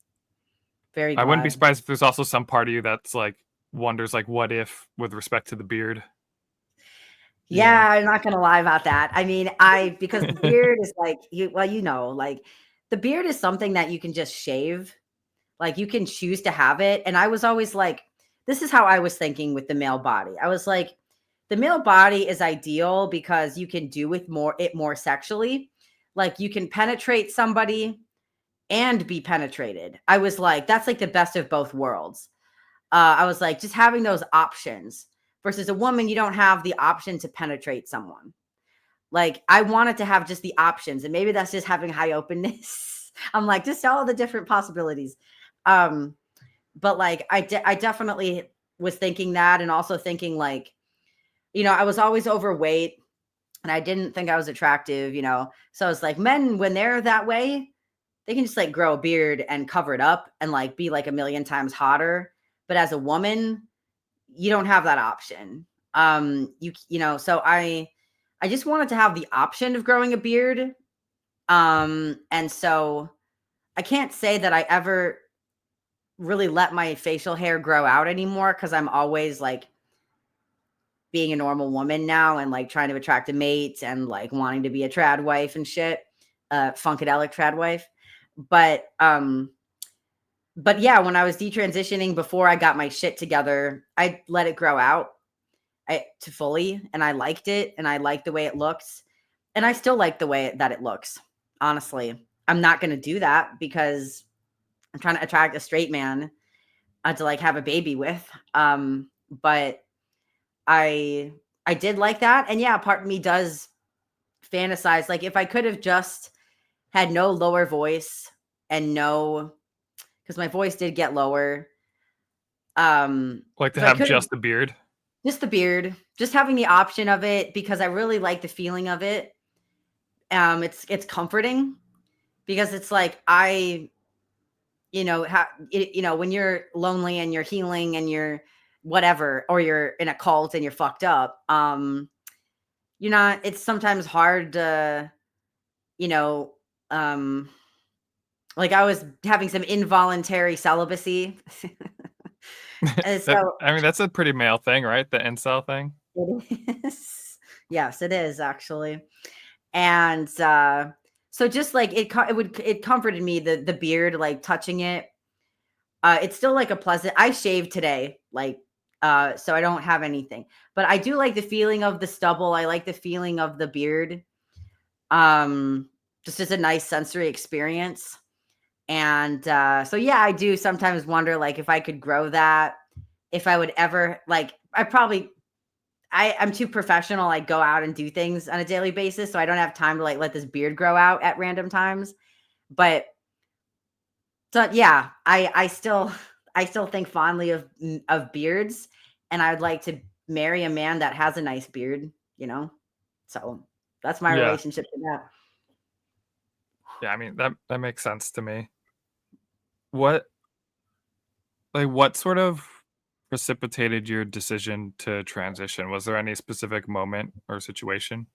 Speaker 2: Very
Speaker 1: I wouldn't be
Speaker 2: glad.
Speaker 1: surprised if there's also some part of you that's, like, wonders, like, what if with respect to the beard, you know?
Speaker 2: Yeah, I'm not gonna lie about that. I mean, I because the beard is like like the beard is something that you can just shave. Like you can choose to have it. And I was always like, this is how I was thinking with the male body. I was like, the male body is ideal because you can do with more sexually. Like you can penetrate somebody and be penetrated. I was like, that's like the best of both worlds. I was like, just having those options versus a woman, you don't have the option to penetrate someone. Like, I wanted to have just the options, and maybe that's just having high openness. I'm like, just all the different possibilities. Um, but like, I definitely was thinking that, and also thinking like, I was always overweight, and I didn't think I was attractive. So it's like men when they're that way, they can just like grow a beard and cover it up and like be like a million times hotter. But as a woman, you don't have that option. So I just wanted to have the option of growing a beard. And so I can't say that I ever really let my facial hair grow out anymore because I'm always like being a normal woman now and like trying to attract a mate and like wanting to be a trad wife and shit. Funkadelic trad wife. But yeah, when I was detransitioning before I got my shit together, I let it grow out to fully, and I liked it, and I liked the way it looks, and I still like the way that it looks. Honestly, I'm not going to do that because I'm trying to attract a straight man to like have a baby with. But I I did like that, and yeah, part of me does fantasize like if I could have just had no lower voice and no because my voice did get lower.
Speaker 1: Like, to
Speaker 2: If I
Speaker 1: have
Speaker 2: could have
Speaker 1: just the beard?
Speaker 2: just the beard, just having the option of it because I really like the feeling of it. It's comforting because it's like when you're lonely and you're healing and you're whatever, or you're in a cult and you're fucked up. You're not. It's sometimes hard to, you know, um, like I was having some involuntary celibacy, and
Speaker 1: That
Speaker 2: so
Speaker 1: I mean, that's a pretty male thing, right? The incel thing?
Speaker 2: it is. Yes, it is actually. And so just like it comforted me, the beard, like touching it. It's still like a pleasant. I shaved today, like so I don't have anything, but I do like the feeling of the stubble. I like the feeling of the beard. um just as a nice sensory experience. And so yeah, I do sometimes wonder like if I could grow that, if I would ever like I'm too professional. I go out and do things on a daily basis, so I don't have time to like let this beard grow out at random times. But so yeah, I still think fondly of beards, and I would like to marry a man that has a nice beard. You know, so that's my
Speaker 1: Yeah.
Speaker 2: relationship to that.
Speaker 1: Yeah, I mean, that makes sense to me. What what sort of precipitated your decision to transition? Was there any specific moment or situation?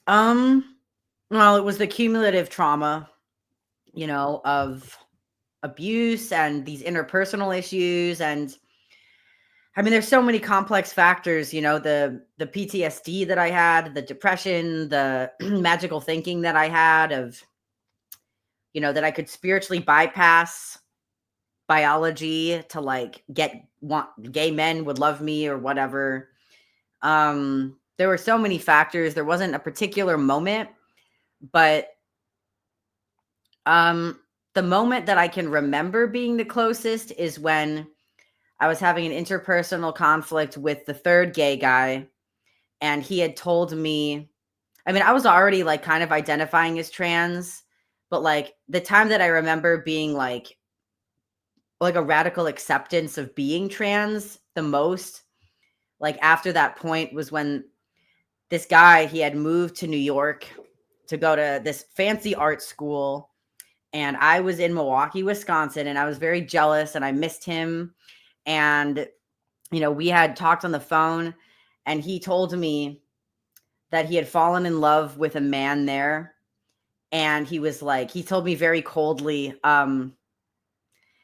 Speaker 2: Um, Well, it was the cumulative trauma, of abuse and these interpersonal issues. And I mean, there's so many complex factors, the PTSD that I had, the depression, the magical thinking that I had of, that I could spiritually bypass biology to like want gay men would love me or whatever. There were so many factors. There wasn't a particular moment, but um the moment that I can remember being the closest is when I was having an interpersonal conflict with the third gay guy, and he had told me, I mean, I was already like kind of identifying as trans, but like the time that I remember being like a radical acceptance of being trans the most, like after that point was when this guy, he had moved to New York to go to this fancy art school, and I was in Milwaukee, Wisconsin, and I was very jealous and I missed him. And we had talked on the phone, and he told me that he had fallen in love with a man there, and he told me very coldly,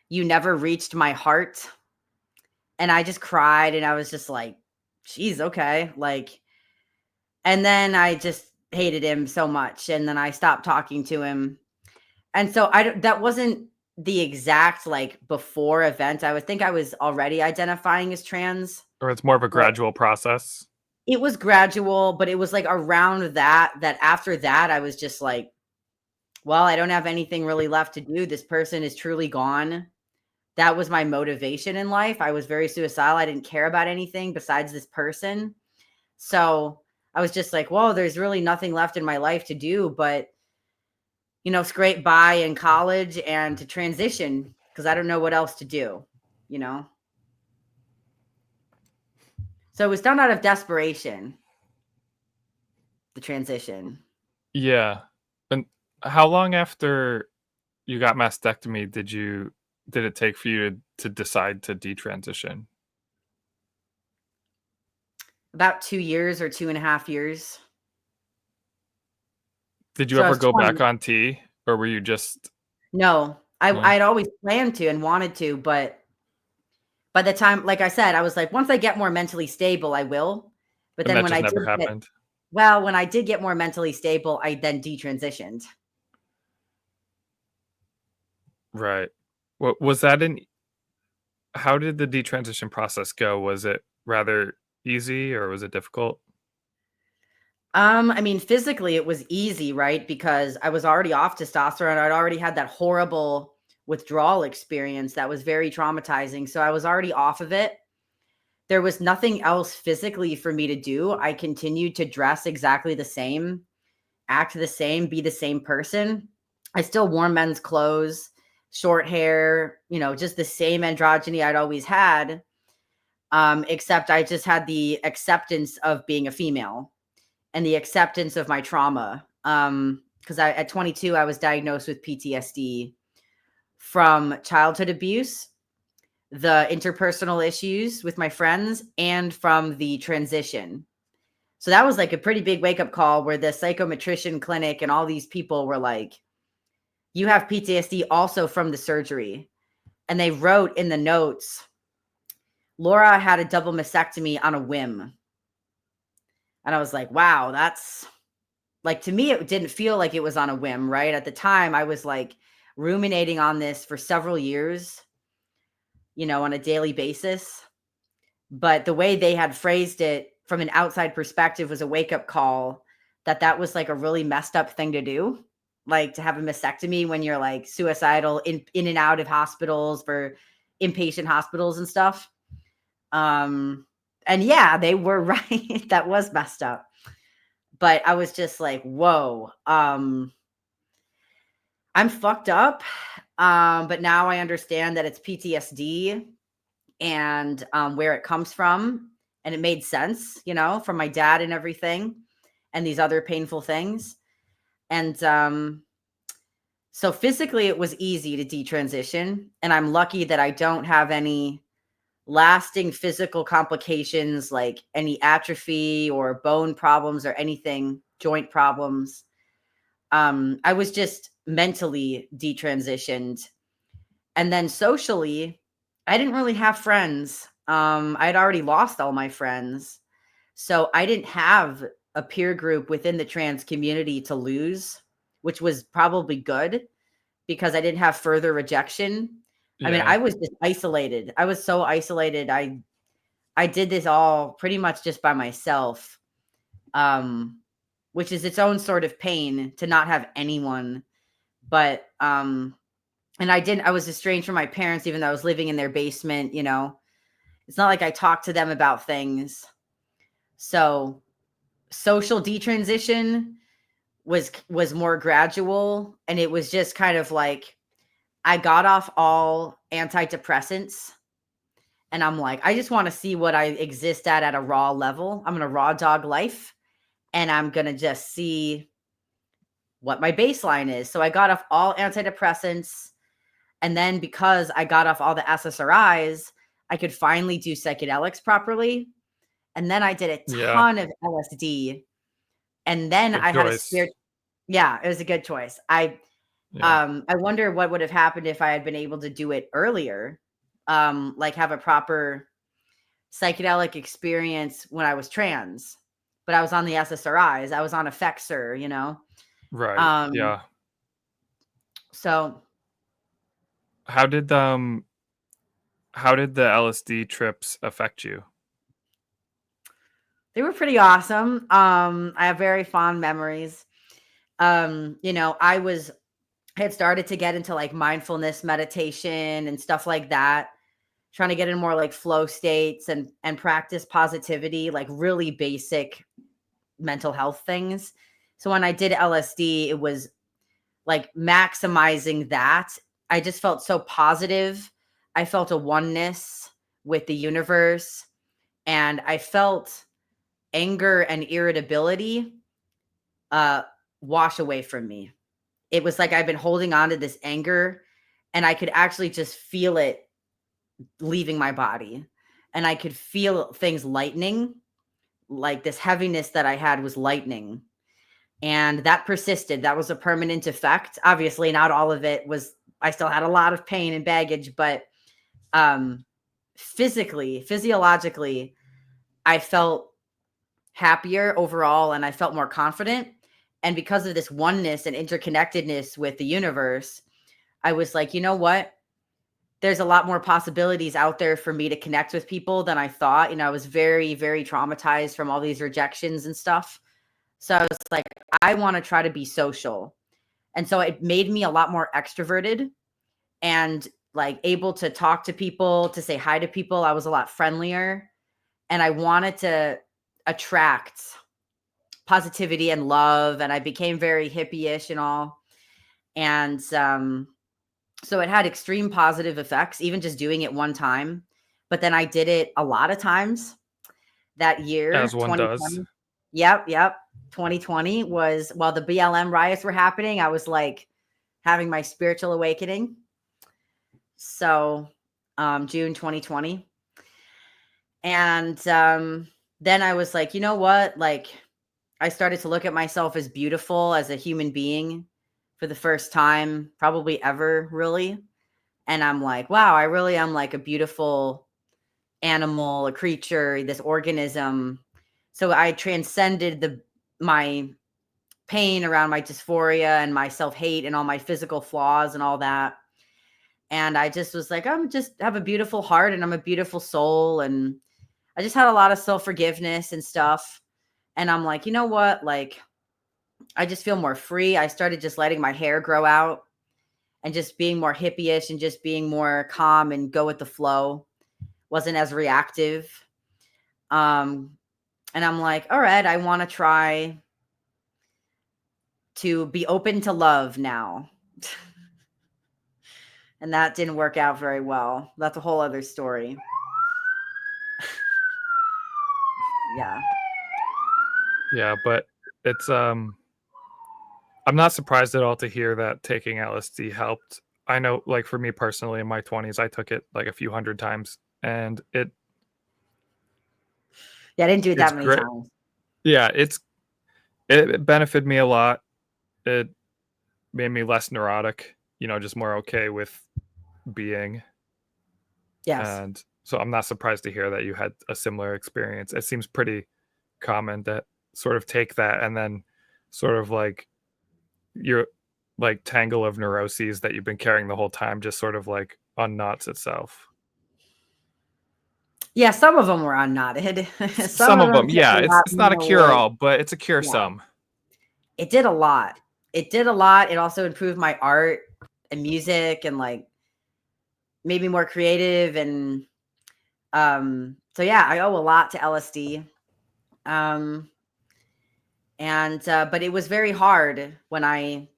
Speaker 2: you never reached my heart. And I just cried, and I was just like, geez, okay. Like, and then I just hated him so much, and then I stopped talking to him. And so that wasn't the exact like before event. I would think I was already identifying as trans,
Speaker 1: Or it's more of a
Speaker 2: but
Speaker 1: gradual process?
Speaker 2: it was gradual. But it was like around that after that, I was just like, well, I don't have anything really left to do. This person is truly gone. That was my motivation in life. I was very suicidal. I didn't care about anything besides this person. So I was just like, whoa, there's really nothing left in my life to do but, scrape by in college and to transition because I don't know what else to do, you know? So it was done out of desperation, the transition.
Speaker 1: Yeah. And how long after you got mastectomy did it take for you to decide to detransition?
Speaker 2: About 2 years or 2.5 years.
Speaker 1: Did you
Speaker 2: So I
Speaker 1: ever
Speaker 2: was
Speaker 1: go back
Speaker 2: 20.
Speaker 1: on T, or were you just
Speaker 2: No,
Speaker 1: no?
Speaker 2: I'd always planned to and wanted to, but by the time, like I said, I was like, once I get more mentally stable, I will. But
Speaker 1: And
Speaker 2: then
Speaker 1: that just never happened?
Speaker 2: when I did get more mentally stable, I then detransitioned.
Speaker 1: Right. What was that an how did the detransition process go? Was it rather easy or was it difficult?
Speaker 2: I mean, physically it was easy, right? Because I was already off testosterone. I'd already had that horrible withdrawal experience that was very traumatizing. So I was already off of it. There was nothing else physically for me to do. I continued to dress exactly the same, act the same, be the same person. I still wore men's clothes, short hair, just the same androgyny I'd always had. Except I just had the acceptance of being a female and the acceptance of my trauma. Because at 22, I was diagnosed with PTSD from childhood abuse, the interpersonal issues with my friends, and from the transition. So that was like a pretty big wake up call where the psychometrician clinic and all these people were like, you have PTSD also from the surgery. And they wrote in the notes, Laura had a double mastectomy on a whim. And I was like, wow, that's like, to me, it didn't feel like it was on a whim, right? At the time, I was like ruminating on this for several years, on a daily basis. But the way they had phrased it from an outside perspective was a wake up call that was like a really messed up thing to do. Like to have a mastectomy when you're like suicidal in and out of hospitals for inpatient hospitals and stuff. Um, and yeah, they were right. That was messed up. But I was just like, whoa, I'm fucked up. But now I understand that it's PTSD and where it comes from. And it made sense, from my dad and everything and these other painful things. And so physically, it was easy to detransition. And I'm lucky that I don't have any lasting physical complications like any atrophy or bone problems or anything, joint problems. I was just mentally detransitioned. And then socially, I didn't really have friends. I'd already lost all my friends. So I didn't have a peer group within the trans community to lose, which was probably good because I didn't have further rejection. I mean,
Speaker 1: Yeah.
Speaker 2: I was just isolated. I was so isolated. I did this all pretty much just by myself. Which is its own sort of pain to not have anyone. But and I was estranged from my parents even though I was living in their basement, you know. It's not like I talked to them about things. So social detransition was more gradual, and it was just kind of like I got off all antidepressants, and I'm like, I just want to see what I exist at a raw level. I'm gonna raw dog life, and I'm gonna just see what my baseline is. So I got off all antidepressants, and then because I got off all the SSRIs, I could finally do psychedelics properly. And then I did a
Speaker 1: Yeah.
Speaker 2: ton of LSD, and then
Speaker 1: Good
Speaker 2: I had a
Speaker 1: choice.
Speaker 2: spirit. Yeah, it was a good choice.
Speaker 1: Yeah.
Speaker 2: I wonder what would have happened if I had been able to do it earlier, like have a proper psychedelic experience when I was trans. But I was on the SSRIs. I was on Effexor, you know.
Speaker 1: Right.
Speaker 2: Um,
Speaker 1: Yeah.
Speaker 2: so
Speaker 1: How did um how did the LSD trips affect you?
Speaker 2: they were pretty awesome. I have very fond memories. You know, I had started to get into like mindfulness meditation and stuff like that, trying to get in more like flow states and practice positivity, like really basic mental health things. So when I did LSD, it was like maximizing that. I just felt so positive. I felt a oneness with the universe, and I felt anger and irritability uh wash away from me. It was like I've been holding on to this anger, and I could actually just feel it leaving my body. And I could feel things lightening, like this heaviness that I had was lightening. And that persisted. That was a permanent effect. Obviously, not all of it was, I still had a lot of pain and baggage, but um physiologically, I felt happier overall, and I felt more confident. And because of this oneness and interconnectedness with the universe, I was like, you know what? There's a lot more possibilities out there for me to connect with people than I thought. You know, I was very, very traumatized from all these rejections and stuff. So I was like, I want to try to be social. And so it made me a lot more extroverted and like able to talk to people, to say hi to people. I was a lot friendlier, and I wanted to attract positivity and love. And I became very hippie-ish and all. And so it had extreme positive effects, even just doing it one time. But then I did it a lot of times that
Speaker 1: As
Speaker 2: year,
Speaker 1: one does.
Speaker 2: 2020. Yep, yep. 2020 was while the BLM riots were happening, I was like having my spiritual awakening. So June 2020. And then I was like, you know what? Like I started to look at myself as beautiful as a human being for the first time, probably ever, really. And I'm like, wow, I really am like a beautiful animal, a creature, this organism. So I transcended my pain around my dysphoria and my self-hate and all my physical flaws and all that. And I just was like, I'm just have a beautiful heart and I'm a beautiful soul. And I just had a lot of self-forgiveness and stuff. And I'm like, you know what? Like, I just feel more free. I started just letting my hair grow out and just being more hippie-ish and just being more calm and go with the flow. Wasn't as reactive. Um, and I'm like, all right, I want to try to be open to love now. And that didn't work out very well. That's a whole other story. Yeah.
Speaker 1: Yeah, but it's I'm not surprised at all to hear that taking LSD helped. I know, like for me personally, in my 20s, I took it like a few hundred times, and
Speaker 2: Yeah, I didn't do it
Speaker 1: it's
Speaker 2: that many
Speaker 1: great.
Speaker 2: times.
Speaker 1: Yeah, it benefited me a lot. It made me less neurotic, just more okay with being.
Speaker 2: Yes.
Speaker 1: And so I'm not surprised to hear that you had a similar experience. It seems pretty common that sort of take that and then sort of like your like tangle of neuroses that you've been carrying the whole time just sort of like unknots itself.
Speaker 2: Yeah, some of them were unknotted. Some
Speaker 1: Some
Speaker 2: of
Speaker 1: of
Speaker 2: them
Speaker 1: them,
Speaker 2: took
Speaker 1: yeah,
Speaker 2: a lot
Speaker 1: it's not a cure
Speaker 2: more.
Speaker 1: all, but it's a cure
Speaker 2: Yeah,
Speaker 1: some.
Speaker 2: it did a lot. It did a lot. It also improved my art and music and like made me more creative. And so yeah, I owe a lot to LSD. Um, and but it was very hard when I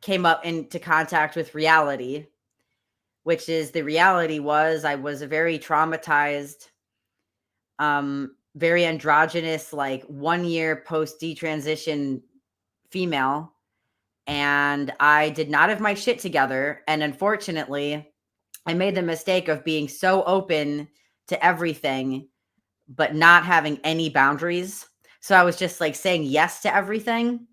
Speaker 2: came up into contact with reality, which is the reality was I was a very traumatized, very androgynous, like 1 year post detransition female. And I did not have my shit together. And unfortunately, I made the mistake of being so open to everything, but not having any boundaries. So I was just like saying yes to everything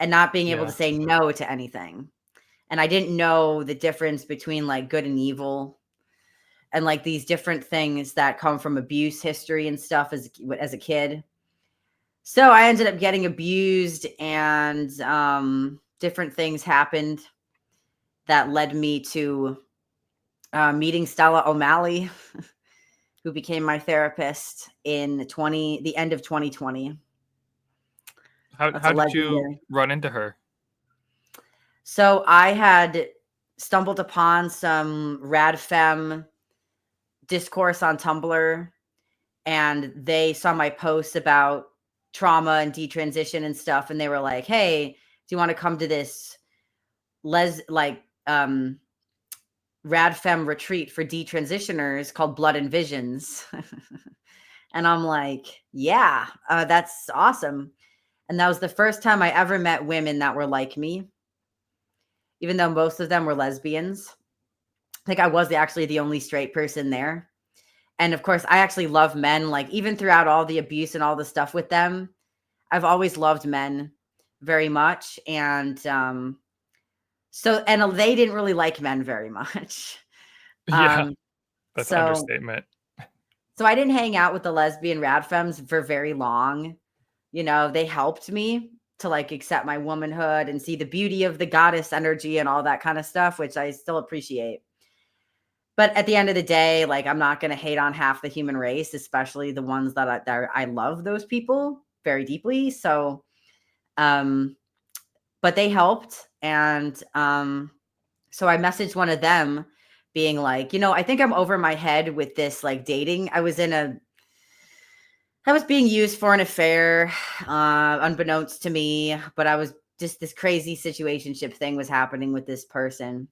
Speaker 2: and not being able to
Speaker 1: Yeah.
Speaker 2: say no to anything. And I didn't know the difference between like good and evil and like these different things that come from abuse history and stuff as a kid. So I ended up getting abused and different things happened that led me to meeting Stella O'Malley, who became my therapist in the end of 2020. That's
Speaker 1: How
Speaker 2: a
Speaker 1: did you
Speaker 2: legendary.
Speaker 1: run into her?
Speaker 2: So I had stumbled upon some rad femme discourse on Tumblr, and they saw my posts about trauma and detransition and stuff, and they were like, "Hey, do you want to come to this rad femme retreat for detransitioners called Blood and Visions?" And I'm like, "Yeah, that's awesome." And that was the first time I ever met women that were like me, even though most of them were lesbians. I think I was actually the only straight person there. And of course, I actually love men. Like, even throughout all the abuse and all the stuff with them, I've always loved men very much. And and they didn't really like men very much.
Speaker 1: Yeah,
Speaker 2: Um,
Speaker 1: that's
Speaker 2: so
Speaker 1: understatement.
Speaker 2: so I didn't hang out with the lesbian rad femmes for very long. They helped me to like accept my womanhood and see the beauty of the goddess energy and all that kind of stuff, which I still appreciate. But at the end of the day, like, I'm not going to hate on half the human race, especially the ones that I love those people very deeply. So, um, but they helped. And so I messaged one of them being like, I think I'm over my head with this like dating. I was being used for an affair, unbeknownst to me, but I was just this crazy situationship thing was happening with this person.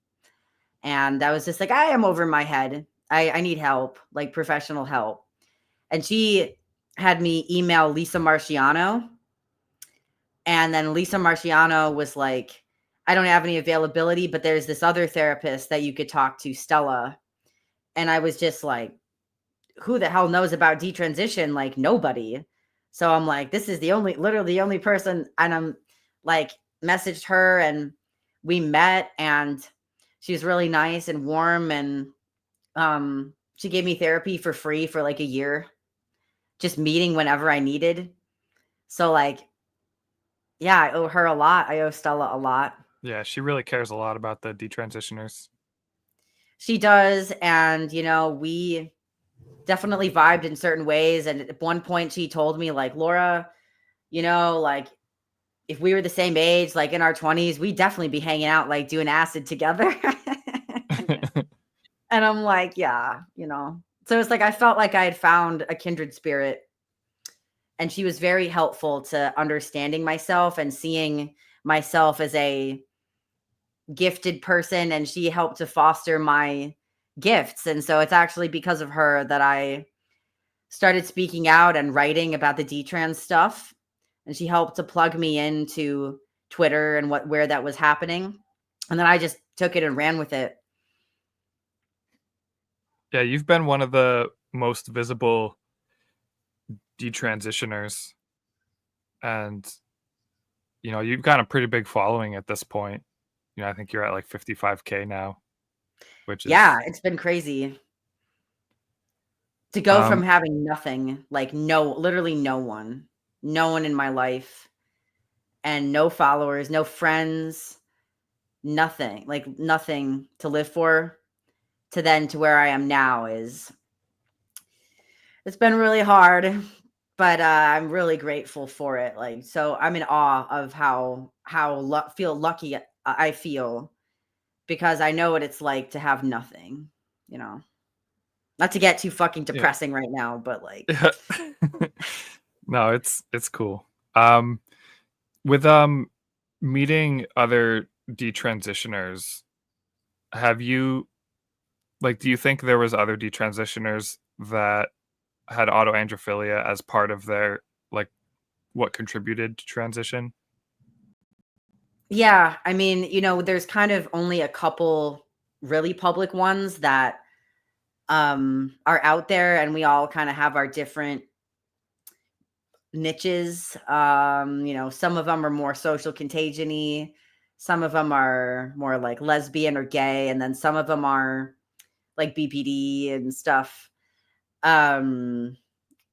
Speaker 2: And I was just like, I am over my head. I need help, like professional help. And she had me email Lisa Marciano. And then Lisa Marciano was like, I don't have any availability, but there's this other therapist that you could talk to, Stella. And I was just like, who the hell knows about detransition? Like, nobody. So I'm like, this is literally the only person. And I'm like, messaged her and we met, and she was really nice and warm. And she gave me therapy for free for like a year, just meeting whenever I needed. So like, yeah, I owe her a lot. I owe Stella a lot.
Speaker 1: Yeah, she really cares a lot about the detransitioners.
Speaker 2: She does. And, we definitely vibed in certain ways. And at one point, she told me, like, Laura, like, if we were the same age, like in our 20s, we'd definitely be hanging out, like doing acid together. And I'm like, yeah. So it's like I felt like I had found a kindred spirit, and she was very helpful to understanding myself and seeing myself as a gifted person, and she helped to foster my gifts. And so it's actually because of her that I started speaking out and writing about the detrans stuff, and she helped to plug me into Twitter and where that was happening. And then I just took it and ran with it.
Speaker 1: Yeah, you've been one of the most visible detransitioners, and you've got a pretty big following at this point. I think you're at like 55K now, which
Speaker 2: Yeah,
Speaker 1: is
Speaker 2: it's been crazy to go from
Speaker 1: um
Speaker 2: having nothing, like literally no one in my life, and no followers, no friends, nothing, like nothing to live for, to then to where I am now is it's been really hard, but I'm really grateful for it. Like, so I'm in awe of feel lucky I feel, because I know what it's like to have nothing, you know. Not to get too fucking
Speaker 1: yeah.
Speaker 2: depressing right now, but like,
Speaker 1: Yeah. No, it's cool. With meeting other detransitioners, have you do you think there was other detransitioners that had autoandrophilia as part of their like what contributed to transition?
Speaker 2: yeah, I mean, there's kind of only a couple really public ones that are out there, and we all kind of have our different niches. Some of them are more social contagion-y, some of them are more like lesbian or gay, and then some of them are like BPD and stuff. Um,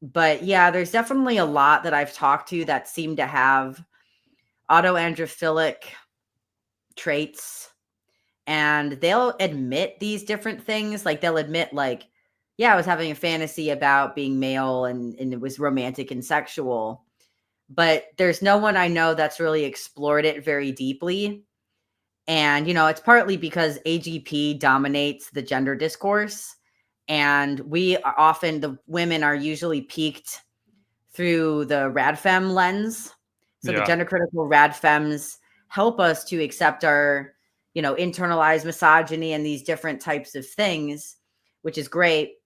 Speaker 2: but yeah, there's definitely a lot that I've talked to that seem to have autoandrophilic traits, and they'll admit these different things. Like they'll admit, like, yeah, I was having a fantasy about being male, and it was romantic and sexual. But there's no one I know that's really explored it very deeply. And, it's partly because AGP dominates the gender discourse. And the women are usually peaked through the radfem lens. So the
Speaker 1: Yeah.
Speaker 2: gender critical radfems help us to accept our, internalized misogyny and these different types of things, which is great.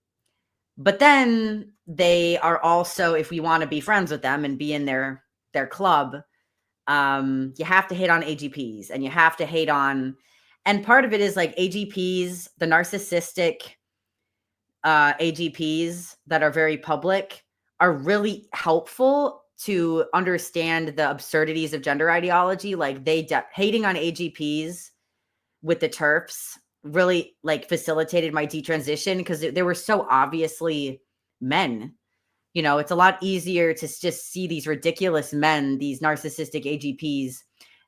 Speaker 2: But then they are also, if we want to be friends with them and be in their club, you have to hate on AGPs, and you have to hate on, and part of it is like AGPs, the narcissistic AGPs that are very public, are really helpful to understand the absurdities of gender ideology. Like hating on AGPs with the TERFs really like facilitated my detransition, because they were so obviously men. It's a lot easier to just see these ridiculous men, these narcissistic AGPs,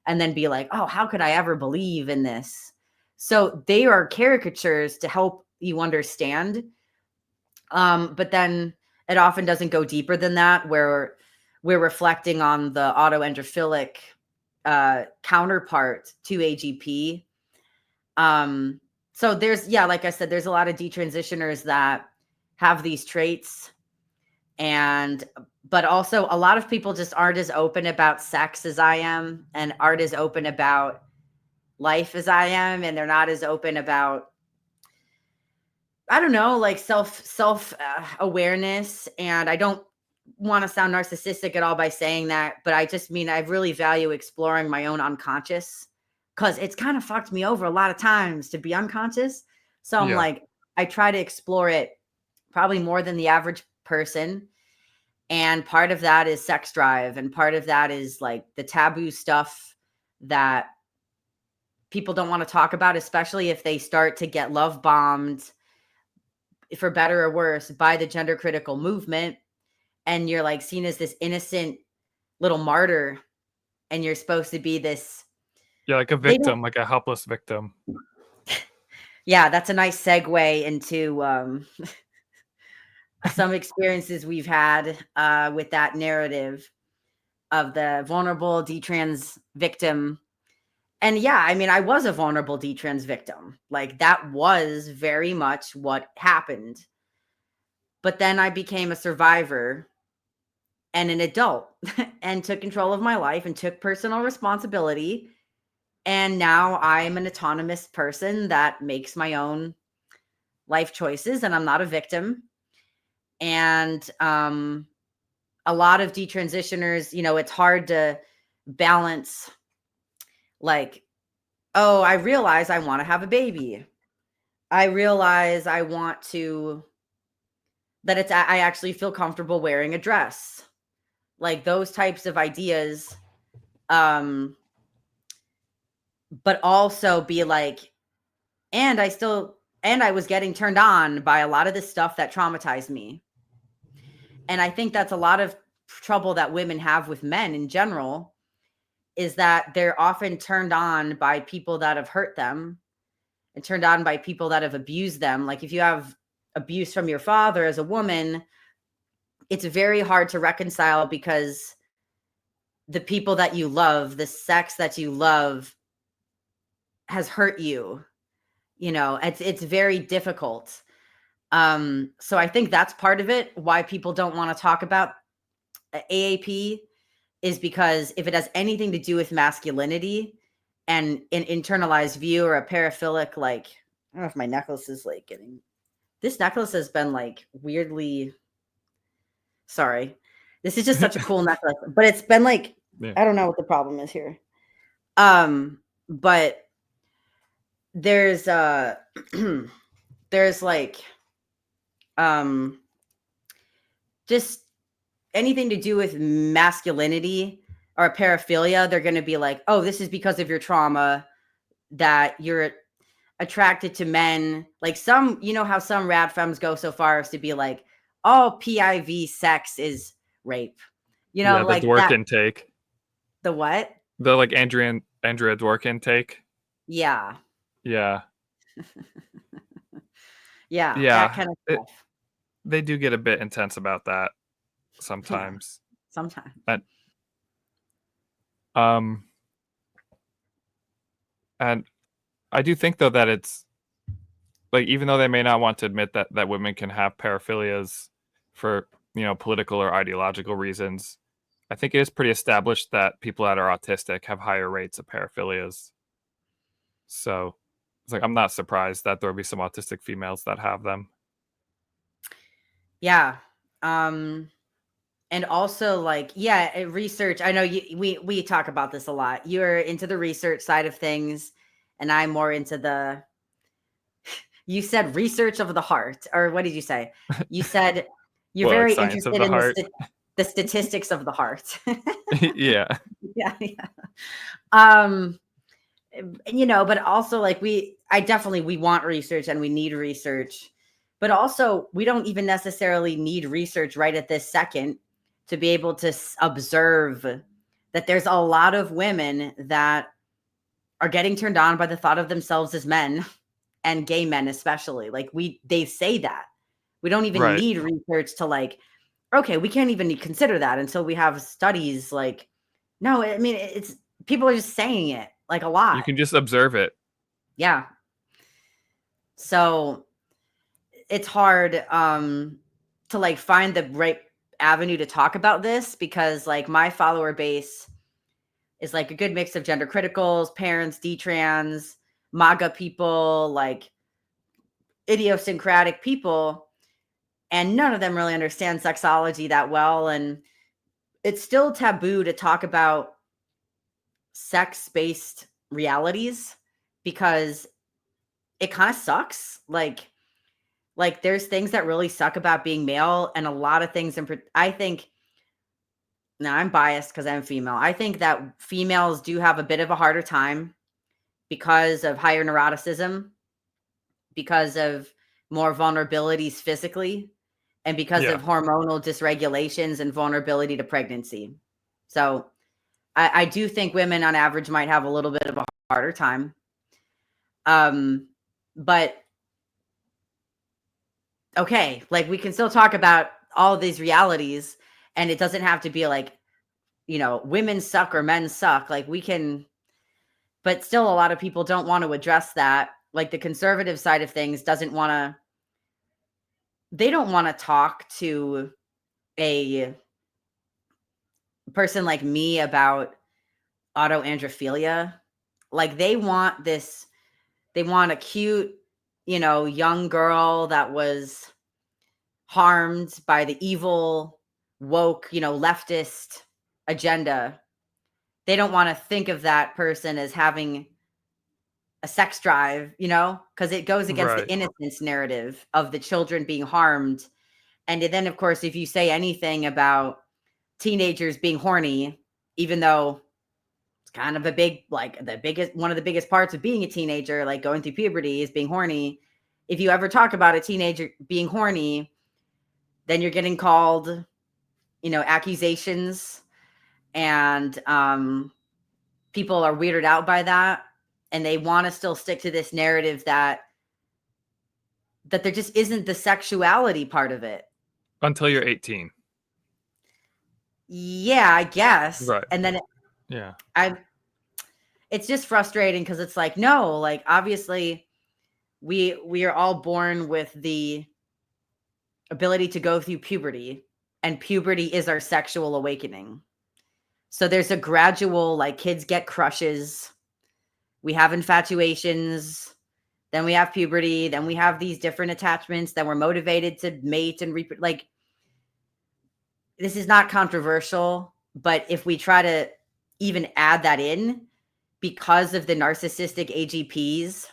Speaker 2: and then be like, oh, how could I ever believe in this? So they are caricatures to help you understand. But then it often doesn't go deeper than that, where we're reflecting on the autoandrophilic counterpart to AGP. So like I said, there's a lot of detransitioners that have these traits, and but also a lot of people just aren't as open about sex as I am, and aren't as open about life as I am, and they're not as open about, I don't know, like self awareness. And I don't want to sound narcissistic at all by saying that, but I just mean I really value exploring my own unconscious, because it's kind of fucked me over a lot of times to be unconscious. So I'm
Speaker 1: Yeah.
Speaker 2: like, I try to explore it probably more than the average person. And part of that is sex drive, and part of that is like the taboo stuff that people don't want to talk about, especially if they start to get love bombed, for better or worse, by the gender critical movement. And you're like seen as this innocent little martyr, and you're supposed to be this.
Speaker 1: Yeah, like a
Speaker 2: They don't.
Speaker 1: victim, like a helpless victim.
Speaker 2: Yeah, that's a nice segue into some experiences we've had with that narrative of the vulnerable detrans victim. And yeah, I mean, I was a vulnerable detrans victim. Like that was very much what happened. But then I became a survivor and an adult and took control of my life and took personal responsibility. And now I'm an autonomous person that makes my own life choices, and I'm not a victim. And a lot of detransitioners, it's hard to balance, like, oh, I realize I want to have a baby. I realize I want to, that I actually feel comfortable wearing a dress. Like those types of ideas Um, but also be like, and I was getting turned on by a lot of this stuff that traumatized me. And I think that's a lot of trouble that women have with men in general, is that they're often turned on by people that have hurt them and turned on by people that have abused them. Like if you have abuse from your father as a woman, it's very hard to reconcile because the people that you love, the sex that you love has hurt you. You know, it's very difficult. So I think that's part of it, why people don't want to talk about AAP, is because if it has anything to do with masculinity and an internalized view or a paraphilic, like, I don't know if my necklace is like getting, this necklace has been like weirdly, sorry. This is just such a cool necklace, but it's been like,
Speaker 1: Yeah.
Speaker 2: I don't know what the problem is here. But there's there's like just anything to do with masculinity or paraphilia, they're going to be like, oh, this is because of your trauma that you're attracted to men. Like some, you know how some rad femmes go so far as to be like, all PIV sex is rape. You
Speaker 1: Yeah,
Speaker 2: know,
Speaker 1: the
Speaker 2: like
Speaker 1: Dworkin
Speaker 2: that.
Speaker 1: intake.
Speaker 2: The what?
Speaker 1: The like Andrea Dworkin intake.
Speaker 2: Yeah.
Speaker 1: Yeah.
Speaker 2: Yeah. That
Speaker 1: Yeah.
Speaker 2: kind of stuff.
Speaker 1: They do get a bit intense about that
Speaker 2: Yeah.
Speaker 1: sometimes.
Speaker 2: Sometimes.
Speaker 1: And um and I do think though that it's like, even though they may not want to admit that women can have paraphilias for, political or ideological reasons, I think it is pretty established that people that are autistic have higher rates of paraphilias. So it's like I'm not surprised that there'll be some autistic females that have them.
Speaker 2: Yeah. And also like, yeah, research. I know we talk about this a lot. You're into the research side of things, and I'm more into the, you said research of the heart, or what did you say? You said you're
Speaker 1: Well, like
Speaker 2: very
Speaker 1: science of
Speaker 2: interested
Speaker 1: the
Speaker 2: in
Speaker 1: heart.
Speaker 2: the statistics of the heart.
Speaker 1: Yeah.
Speaker 2: Yeah, yeah. Um, but also like we want research and we need research, but also we don't even necessarily need research right at this second to be able to observe that there's a lot of women that are getting turned on by the thought of themselves as men, and gay men especially. Like they say that. We don't even
Speaker 1: Right.
Speaker 2: need research to like, okay, we can't even consider that until we have studies. Like, no, I mean, it's people are just saying it like a
Speaker 1: You
Speaker 2: lot.
Speaker 1: can just observe it.
Speaker 2: Yeah. So it's hard to like find the right avenue to talk about this, because like my follower base is like a good mix of gender criticals, parents, detrans, MAGA people, like idiosyncratic people, and none of them really understand sexology that well. And it's still taboo to talk about sex-based realities because it kind of sucks. Like there's things that really suck about being male, and a lot of things I think, now I'm biased because I'm female. I think that females do have a bit of a harder time because of higher neuroticism, because of more vulnerabilities physically, and because
Speaker 1: Yeah.
Speaker 2: of hormonal dysregulations and vulnerability to pregnancy. So I do think women on average might have a little bit of a harder time. But okay, like we can still talk about all these realities, and it doesn't have to be like, women suck or men suck. Like we can, but still a lot of people don't want to address that. Like the conservative side of things they don't want to talk to a person like me about autoandrophilia. Like they want a cute, young girl that was harmed by the evil, woke, leftist agenda. They don't want to think of that person as having a sex drive, because it goes against the
Speaker 1: Right.
Speaker 2: innocence narrative of the children being harmed. And then, of course, if you say anything about teenagers being horny, even though kind of a big, like one of the biggest parts of being a teenager, like going through puberty, is being horny. If you ever talk about a teenager being horny, then you're getting called, accusations, and people are weirded out by that, and they want to still stick to this narrative that there just isn't the sexuality part of it.
Speaker 1: Until you're 18.
Speaker 2: Yeah, I guess.
Speaker 1: Right.
Speaker 2: And then
Speaker 1: Yeah.
Speaker 2: it's just frustrating because it's like, no, like obviously we are all born with the ability to go through puberty, and puberty is our sexual awakening. So there's a gradual, like, kids get crushes, we have infatuations, then we have puberty, then we have these different attachments, then we're motivated to mate and like, this is not controversial, but if we try to even add that in, because of the narcissistic AGPs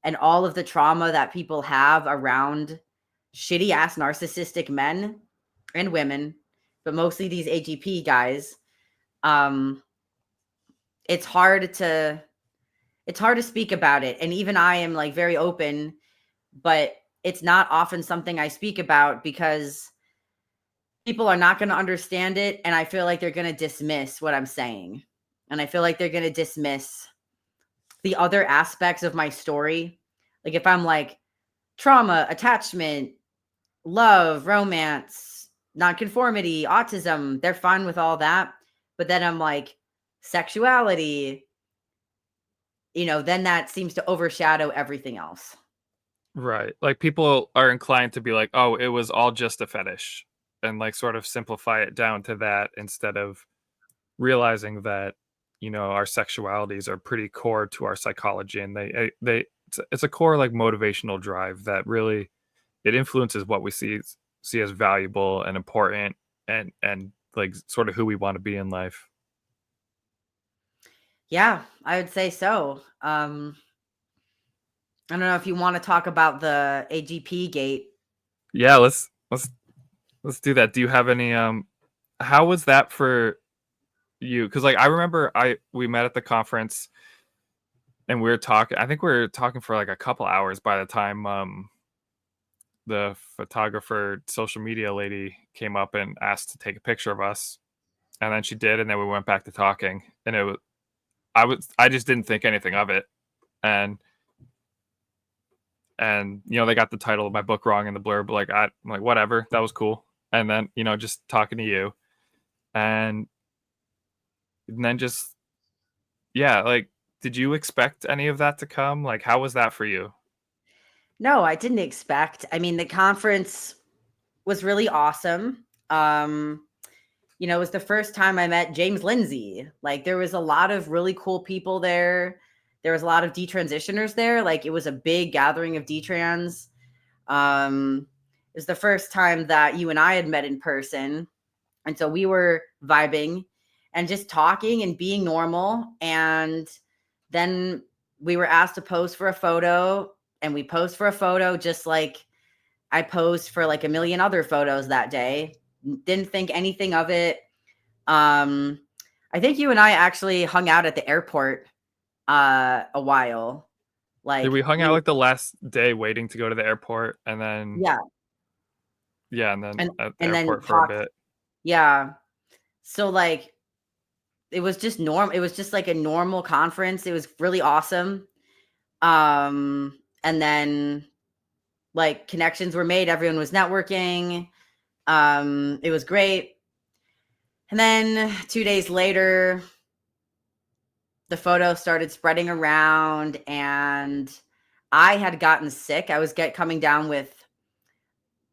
Speaker 2: and all of the trauma that people have around shitty ass narcissistic men and women, but mostly these AGP guys, it's hard to speak about it. And even I am, like, very open, but it's not often something I speak about because people are not going to understand it, and I feel like they're going to dismiss what I'm saying. And I feel like they're going to dismiss the other aspects of my story. Like, if I'm like trauma, attachment, love, romance, nonconformity, autism, they're fine with all that. But then I'm like sexuality, then that seems to overshadow everything else.
Speaker 1: Right. Like, people are inclined to be like, oh, it was all just a fetish, and like sort of simplify it down to that instead of realizing that, our sexualities are pretty core to our psychology, and it's a core, like, motivational drive that really, it influences what we see as valuable and important, and like sort of who we want to be in life.
Speaker 2: Yeah, I would say so. I don't know if you want to talk about the AGP gate.
Speaker 1: Yeah, let's do that. Do you have any how was that for you? Because, like, I remember we met at the conference, and we were talking. I think we were talking for like a couple hours by the time the photographer, social media lady came up and asked to take a picture of us, and then she did, and then we went back to talking, and I just didn't think anything of it, and they got the title of my book wrong in the blurb. Like, I'm like, whatever, that was cool. And then, just talking to you, and then just, yeah, like, did you expect any of that to come? Like, how was that for you?
Speaker 2: No, I didn't expect. I mean, the conference was really awesome. It was the first time I met James Lindsay. Like, there was a lot of really cool people there. There was a lot of detransitioners there. Like, it was a big gathering of detrans. It was the first time that you and I had met in person. And so we were vibing and just talking and being normal. And then we were asked to pose for a photo, and we posed for a photo just like I posed for like a million other photos that day. Didn't think anything of it. I think you and I actually hung out at the airport a while.
Speaker 1: Did we
Speaker 2: Like,
Speaker 1: hung out like the last day waiting to go to the airport, and then,
Speaker 2: yeah,
Speaker 1: yeah, and then
Speaker 2: and
Speaker 1: at the
Speaker 2: and then
Speaker 1: airport for a
Speaker 2: talked.
Speaker 1: bit?
Speaker 2: Yeah. So, like, it was just normal. It was just like a normal conference. It was really awesome. And then, like, connections were made. Everyone was networking. It was great. And then 2 days later, the photo started spreading around, and I had gotten sick. I was coming down with,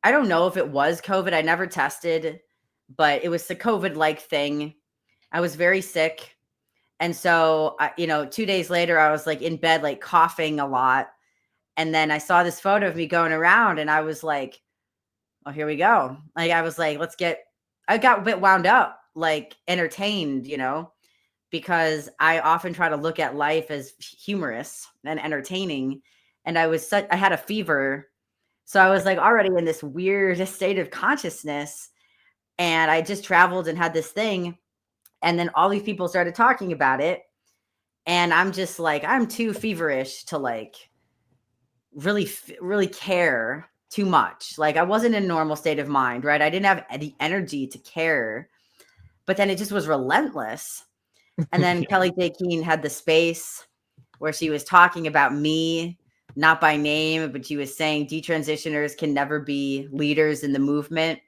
Speaker 2: I don't know if it was COVID. I never tested, but it was the COVID-like thing. I was very sick. And so, 2 days later, I was like in bed, like coughing a lot. And then I saw this photo of me going around, and I was like, oh, here we go. Like, I was like, I got a bit wound up, like entertained, because I often try to look at life as humorous and entertaining. And I had a fever. So I was like already in this weird state of consciousness. And I just traveled and had this thing. And then all these people started talking about it. And I'm just like, I'm too feverish to like really care too much. Like I wasn't in a normal state of mind, right? I didn't have the energy to care, but then it just was relentless. And then
Speaker 1: Yeah.
Speaker 2: Kelly J. Keene had the space where she was talking about me, not by name, but she was saying detransitioners can never be leaders in the movement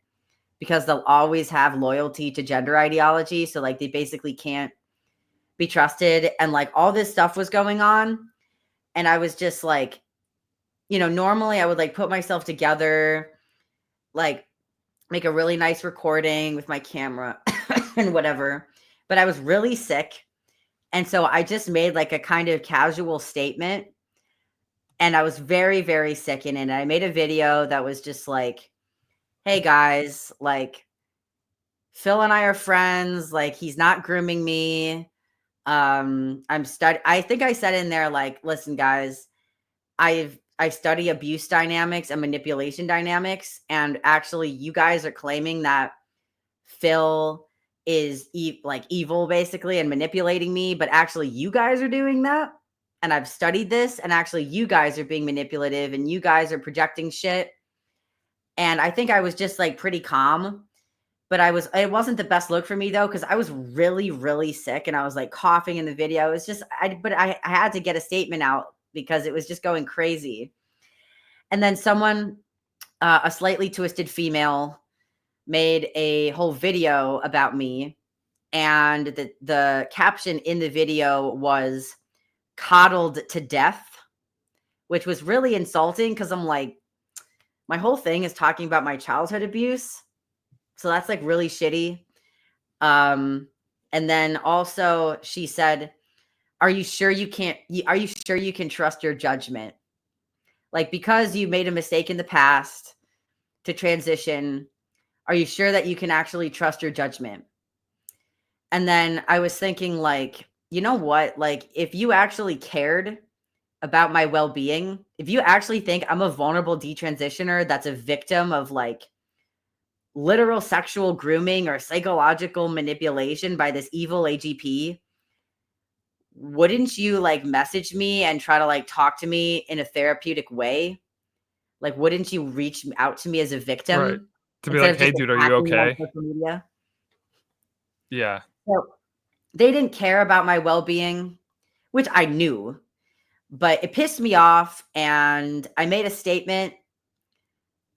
Speaker 2: because they'll always have loyalty to gender ideology. So like they basically can't be trusted. And like all this stuff was going on. And I was just like, normally I would like put myself together, like make a really nice recording with my camera and whatever. But I was really sick. And so I just made like a kind of casual statement. And I was very, very sick in it. And I made a video that was just like, hey guys, like Phil and I are friends. Like he's not grooming me. I think I said in there, like, listen, guys, I study abuse dynamics and manipulation dynamics. And actually, you guys are claiming that Phil is like evil basically and manipulating me, but actually you guys are doing that. And I've studied this, and actually you guys are being manipulative and you guys are projecting shit. And I think I was just like pretty calm, but it wasn't the best look for me though, because I was really, really sick and I was like coughing in the video. It was just, I had to get a statement out because it was just going crazy. And then someone, a slightly twisted female, made a whole video about me. And the caption in the video was coddled to death, which was really insulting because I'm like, my whole thing is talking about my childhood abuse. So that's like really shitty. Um, and then also she said, are you sure you can trust your judgment? Like, because you made a mistake in the past to transition, are you sure that you can actually trust your judgment? And then I was thinking, like, you know what? Like, if you actually cared about my well-being, if you actually think I'm a vulnerable detransitioner that's a victim of like literal sexual grooming or psychological manipulation by this evil AGP, wouldn't you like message me and try to like talk to me in a therapeutic way? Like, wouldn't you reach out to me as a
Speaker 1: Right.
Speaker 2: victim
Speaker 1: To be
Speaker 2: instead
Speaker 1: like,
Speaker 2: of
Speaker 1: "Hey,
Speaker 2: just
Speaker 1: dude, are you
Speaker 2: attacking me on
Speaker 1: okay?"
Speaker 2: social media?
Speaker 1: Yeah.
Speaker 2: So they didn't care about my well-being, which I knew, but it pissed me off. And I made a statement,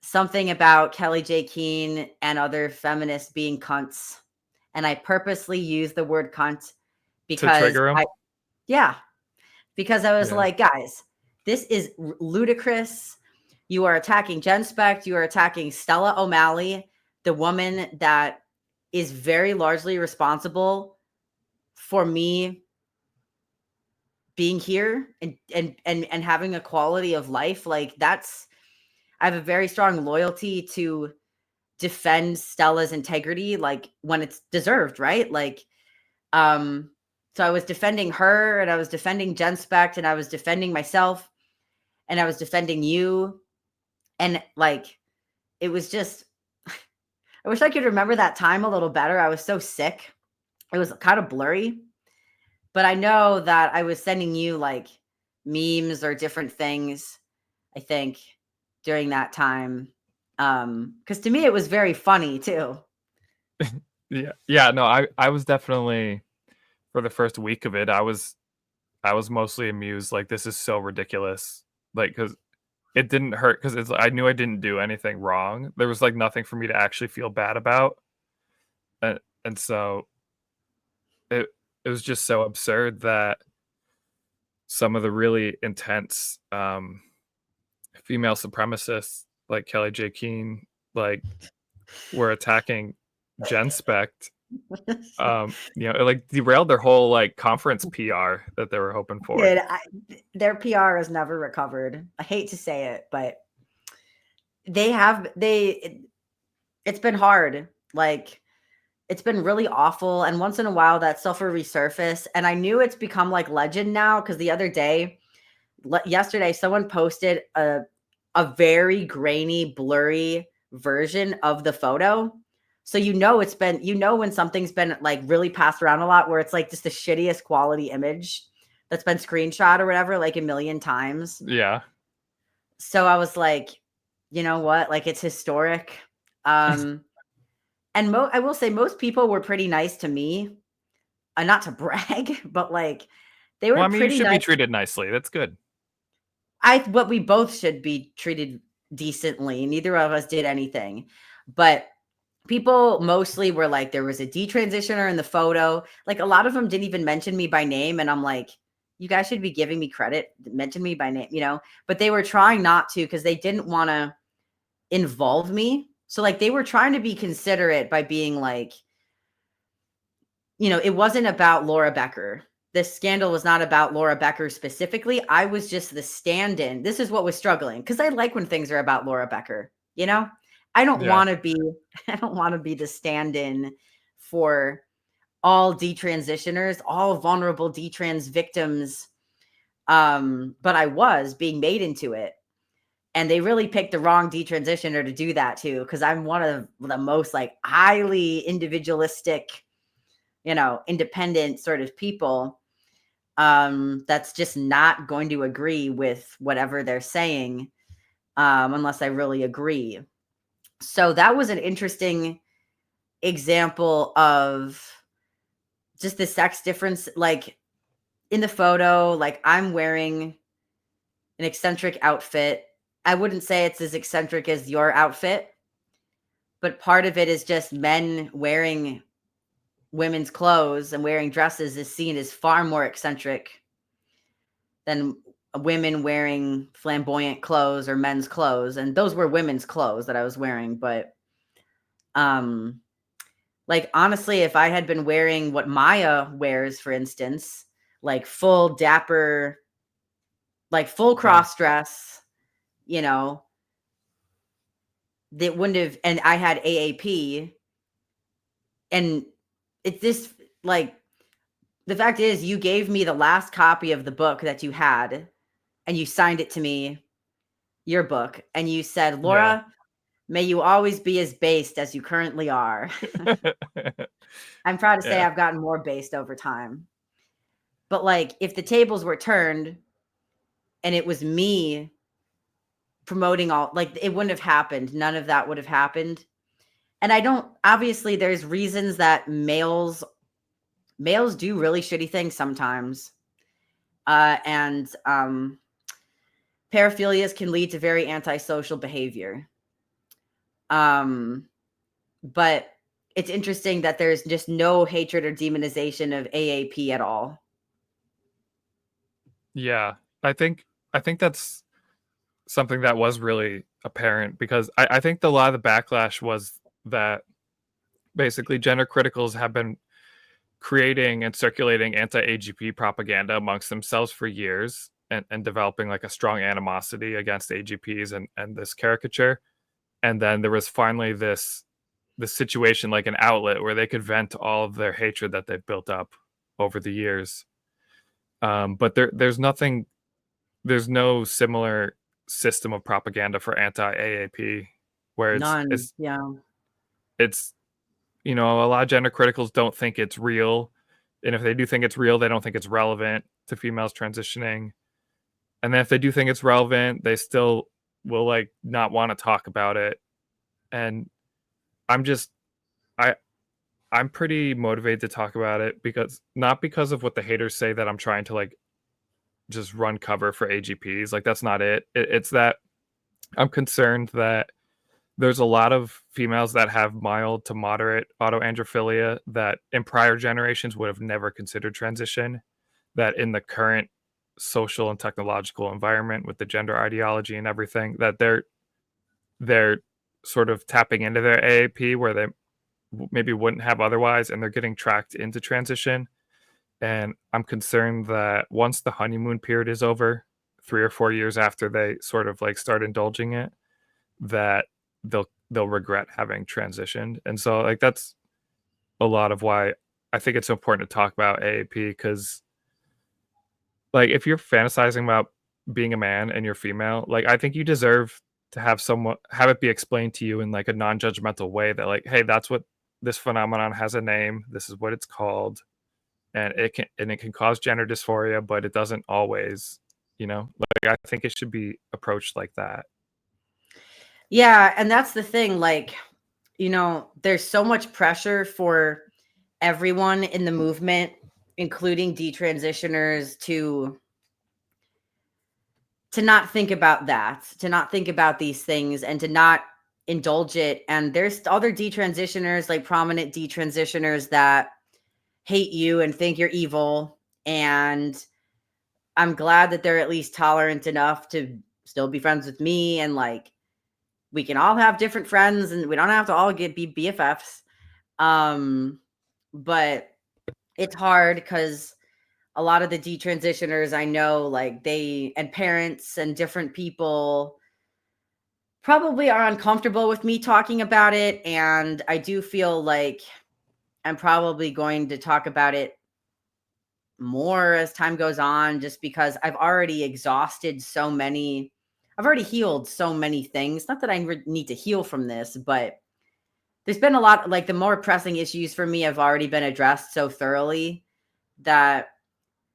Speaker 2: something about Kelly J. Keene and other feminists being cunts. And I purposely used the word cunt
Speaker 1: To
Speaker 2: because
Speaker 1: trigger him?
Speaker 2: yeah, because I was
Speaker 1: Yeah.
Speaker 2: like, guys, this is ludicrous. You are attacking Jen Specht. You are attacking Stella O'Malley, the woman that is very largely responsible for me being here and having a quality of life. Like I have a very strong loyalty to defend Stella's integrity, like when it's deserved, right? Like, um, so I was defending her and I was defending Jen Specht and I was defending myself and I was defending you. And like, it was just, I wish I could remember that time a little better. I was so sick. It was kind of blurry, but I know that I was sending you like memes or different things, I think, during that time. Because to me, it was very funny too.
Speaker 1: Yeah. Yeah, no, I was definitely for the first week of it, I was mostly amused, like, this is so ridiculous. Like, because it didn't hurt because it's I knew I didn't do anything wrong. There was, like, nothing for me to actually feel bad about, and so it it was just so absurd that some of the really intense, female supremacists like Kelly J. Keene, like, were attacking Jen Specht. It, like, derailed their whole, like, conference PR that they were hoping for.
Speaker 2: Dude, their PR has never recovered. I hate to say it, but it's been hard. Like, it's been really awful. And once in a while, that stuff will resurface. And I knew it's become like legend now because the other day, yesterday, someone posted a very grainy, blurry version of the photo. So it's been, when something's been like really passed around a lot, where it's like just the shittiest quality image. that's been screenshot or whatever, like a million times.
Speaker 1: Yeah.
Speaker 2: So I was like, you know what? Like it's historic. Um, and I will say most people were pretty nice to me. Not to brag, but like they
Speaker 1: Well,
Speaker 2: were
Speaker 1: I mean, you
Speaker 2: pretty
Speaker 1: should be
Speaker 2: nice.
Speaker 1: treated nicely. That's good.
Speaker 2: What we both should be treated decently. Neither of us did anything. But people mostly were like, there was a detransitioner in the photo. Like a lot of them didn't even mention me by name. And I'm like, you guys should be giving me credit, mention me by name, but they were trying not to because they didn't want to involve me. So like they were trying to be considerate by being like, it wasn't about Laura Becker. This scandal was not about Laura Becker specifically. I was just the stand-in. This is what was struggling because I like when things are about Laura Becker. I don't
Speaker 1: Yeah.
Speaker 2: want to be I don't want to be the stand-in for all detransitioners, all vulnerable detrans victims. But I was being made into it. And they really picked the wrong detransitioner to do that too, because I'm one of the most like highly individualistic, independent sort of people, that's just not going to agree with whatever they're saying, unless I really agree. So that was an interesting example of just the sex difference. Like in the photo, like I'm wearing an eccentric outfit. I wouldn't say it's as eccentric as your outfit, but part of it is just men wearing women's clothes and wearing dresses is seen as far more eccentric than women wearing flamboyant clothes or men's clothes. And those were women's clothes that I was wearing. But like honestly, if I had been wearing what Maya wears, for instance, like full dapper, like full
Speaker 1: Yeah.
Speaker 2: cross dress, you know, that wouldn't have, and I had AAP, and it's this like the fact is you gave me the last copy of the book that you had and you signed it to me, your book, and you said,
Speaker 1: Yeah.
Speaker 2: Laura, may you always be as based as you currently are. I'm proud to say
Speaker 1: Yeah.
Speaker 2: I've gotten more based over time. But like if the tables were turned and it was me promoting all, like it wouldn't have happened. None of that would have happened. And I don't, obviously there's reasons that males do really shitty things sometimes. And paraphilias can lead to very antisocial behavior. But it's interesting that there's just no hatred or demonization of AAP at all.
Speaker 1: Yeah. I think that's something that was really apparent because I think a lot of the backlash was that basically gender criticals have been creating and circulating anti-AGP propaganda amongst themselves for years and developing like a strong animosity against AGPs and this caricature. And then there was finally this situation like an outlet where they could vent all of their hatred that they've built up over the years. But there's no similar system of propaganda for anti-AAP where it's
Speaker 2: None.
Speaker 1: it's
Speaker 2: Yeah.
Speaker 1: it's a lot of gender criticals don't think it's real, and if they do think it's real, they don't think it's relevant to females transitioning. And then if they do think it's relevant, they still will like not want to talk about it. And I'm just I I'm pretty motivated to talk about it because not because of what the haters say that I'm trying to like just run cover for AGPs. Like that's not it. It's that I'm concerned that there's a lot of females that have mild to moderate autoandrophilia that in prior generations would have never considered transition, that in the current social and technological environment with the gender ideology and everything, that they're sort of tapping into their AAP where they maybe wouldn't have otherwise, and they're getting tracked into transition. And I'm concerned that once the honeymoon period is over, 3 or 4 years after they sort of like start indulging it, that they'll regret having transitioned. And so like that's a lot of why I think it's so important to talk about AAP, because like if you're fantasizing about being a man and you're female, like I think you deserve to have it be explained to you in like a non-judgmental way that like, hey, that's what this phenomenon has a name, this is what it's called, and it can cause gender dysphoria, but it doesn't always. Like I think it should be approached like that.
Speaker 2: Yeah, and that's the thing, like, there's so much pressure for everyone in the movement, including detransitioners, to not think about that, to not think about these things, and to not indulge it. And there's other detransitioners, like prominent detransitioners, that hate you and think you're evil. And I'm glad that they're at least tolerant enough to still be friends with me. And like, we can all have different friends and we don't have to all be BFFs. But it's hard because a lot of the detransitioners I know, like they and parents and different people probably are uncomfortable with me talking about it. And I do feel like I'm probably going to talk about it more as time goes on, just because I've already healed so many things. Not that I need to heal from this, but there's been a lot, like the more pressing issues for me have already been addressed so thoroughly that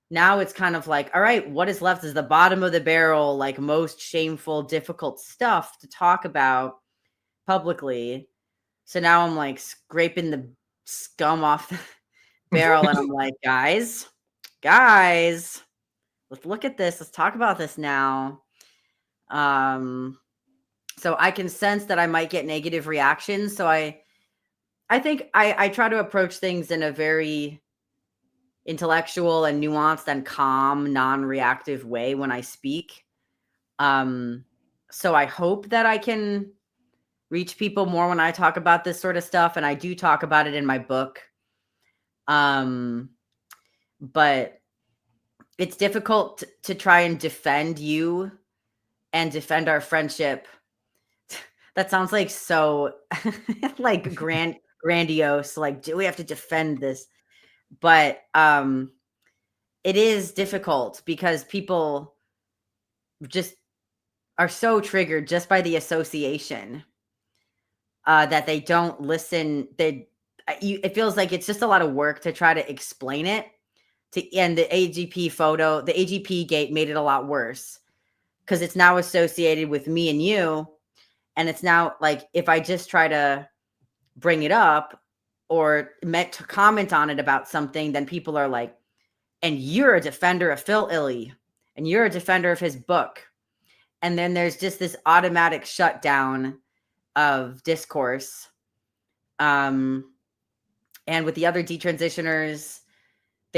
Speaker 2: now it's kind of like, all right, what is left is the bottom of the barrel, like most shameful, difficult stuff to talk about publicly. So now I'm like scraping the scum off the barrel and I'm like, guys, let's look at this. Let's talk about this now. So I can sense that I might get negative reactions. So I think I try to approach things in a very intellectual and nuanced and calm, non-reactive way when I speak. So I hope that I can reach people more when I talk about this sort of stuff, and I do talk about it in my book. But it's difficult to try and defend you and defend our friendship. That sounds like so like grandiose, like, do we have to defend this? But it is difficult because people just are so triggered just by the association that they don't listen. It feels like it's just a lot of work to try to explain it. And the AGP gate made it a lot worse because it's now associated with me and you. And it's now like, if I just try to bring it up or meant to comment on it about something, then people are like, and you're a defender of Phil Illy, and you're a defender of his book. And then there's just this automatic shutdown of discourse. And with the other detransitioners,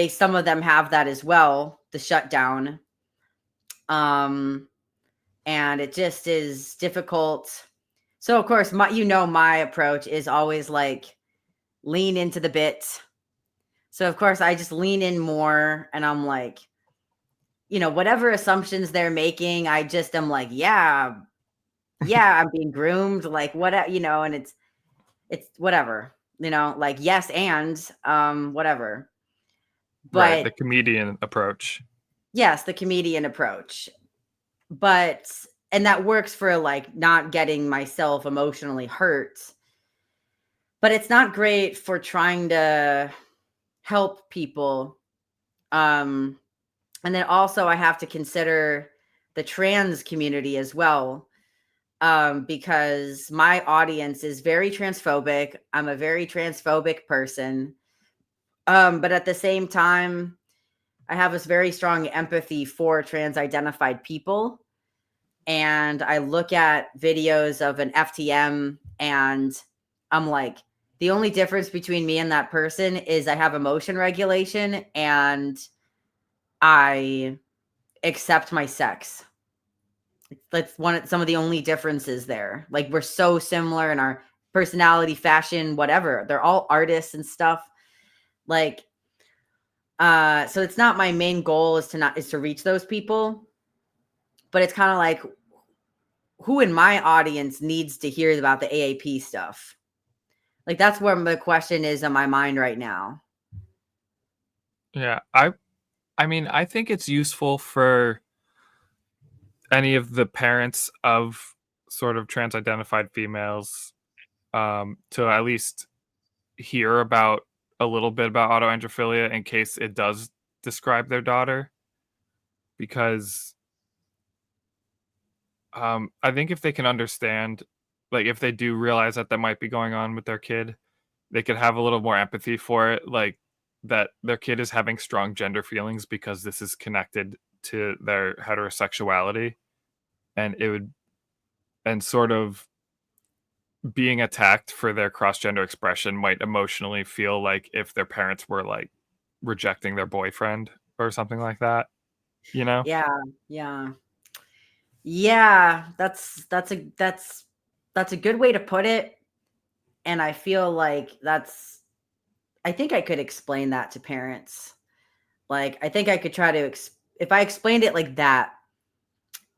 Speaker 2: some of them have that as well, the shutdown. And it just is difficult. So of course, my approach is always like lean into the bit. So of course I just lean in more and I'm like, whatever assumptions they're making, I just am like, yeah, I'm being groomed, like what, and it's whatever, like, yes, and whatever.
Speaker 1: Right,
Speaker 2: But
Speaker 1: the comedian approach.
Speaker 2: yes, the comedian approach. But and that works for like not getting myself emotionally hurt. But it's not great for trying to help people. And then also I have to consider the trans community as well. Because my audience is very transphobic. I'm a very transphobic person. But at the same time, I have this very strong empathy for trans identified people. And I look at videos of an FTM and I'm like, the only difference between me and that person is I have emotion regulation and I accept my sex. That's some of the only differences there. Like, we're so similar in our personality, fashion, whatever. They're all artists and stuff. Like, so it's not my main goal is to reach those people, but it's kind of like, who in my audience needs to hear about the AAP stuff? Like, that's where the question is in my mind right now.
Speaker 1: Yeah, I mean, I think it's useful for any of the parents of sort of trans identified females to at least hear about a little bit about autoandrophilia in case it does describe their daughter, because I think if they can understand, like if they do realize that that might be going on with their kid, they could have a little more empathy for it, like that their kid is having strong gender feelings because this is connected to their heterosexuality, and it would and sort of being attacked for their cross gender expression might emotionally feel like if their parents were like rejecting their boyfriend or something like that, you know?
Speaker 2: Yeah, yeah. Yeah, that's a good way to put it, and I feel like I think I could explain that to parents. Like, I think I could try to if I explained it like that,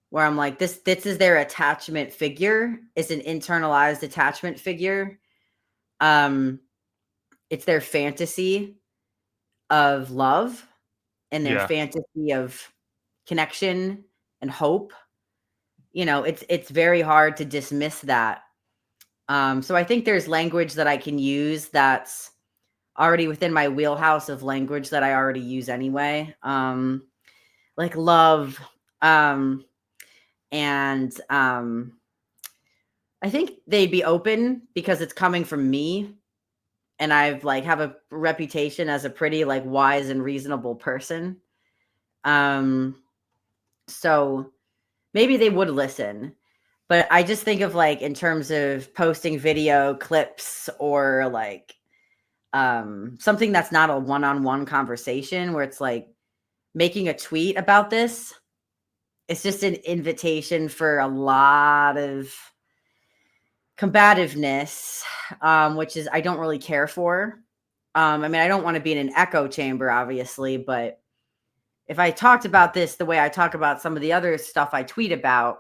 Speaker 2: where I'm like, this is their attachment figure, is an internalized attachment figure. Um, it's their fantasy of love and their
Speaker 1: Yeah.
Speaker 2: fantasy of connection and hope. It's very hard to dismiss that. So I think there's language that I can use that's already within my wheelhouse of language that I already use anyway. Like love. And I think they'd be open because it's coming from me. And I've like have a reputation as a pretty like wise and reasonable person. Um, so maybe they would listen. But I just think of like in terms of posting video clips or like something that's not a one-on-one conversation where it's like making a tweet about this. It's just an invitation for a lot of combativeness, which is I don't really care for. I mean, I don't want to be in an echo chamber, obviously, but if I talked about this the way I talk about some of the other stuff I tweet about,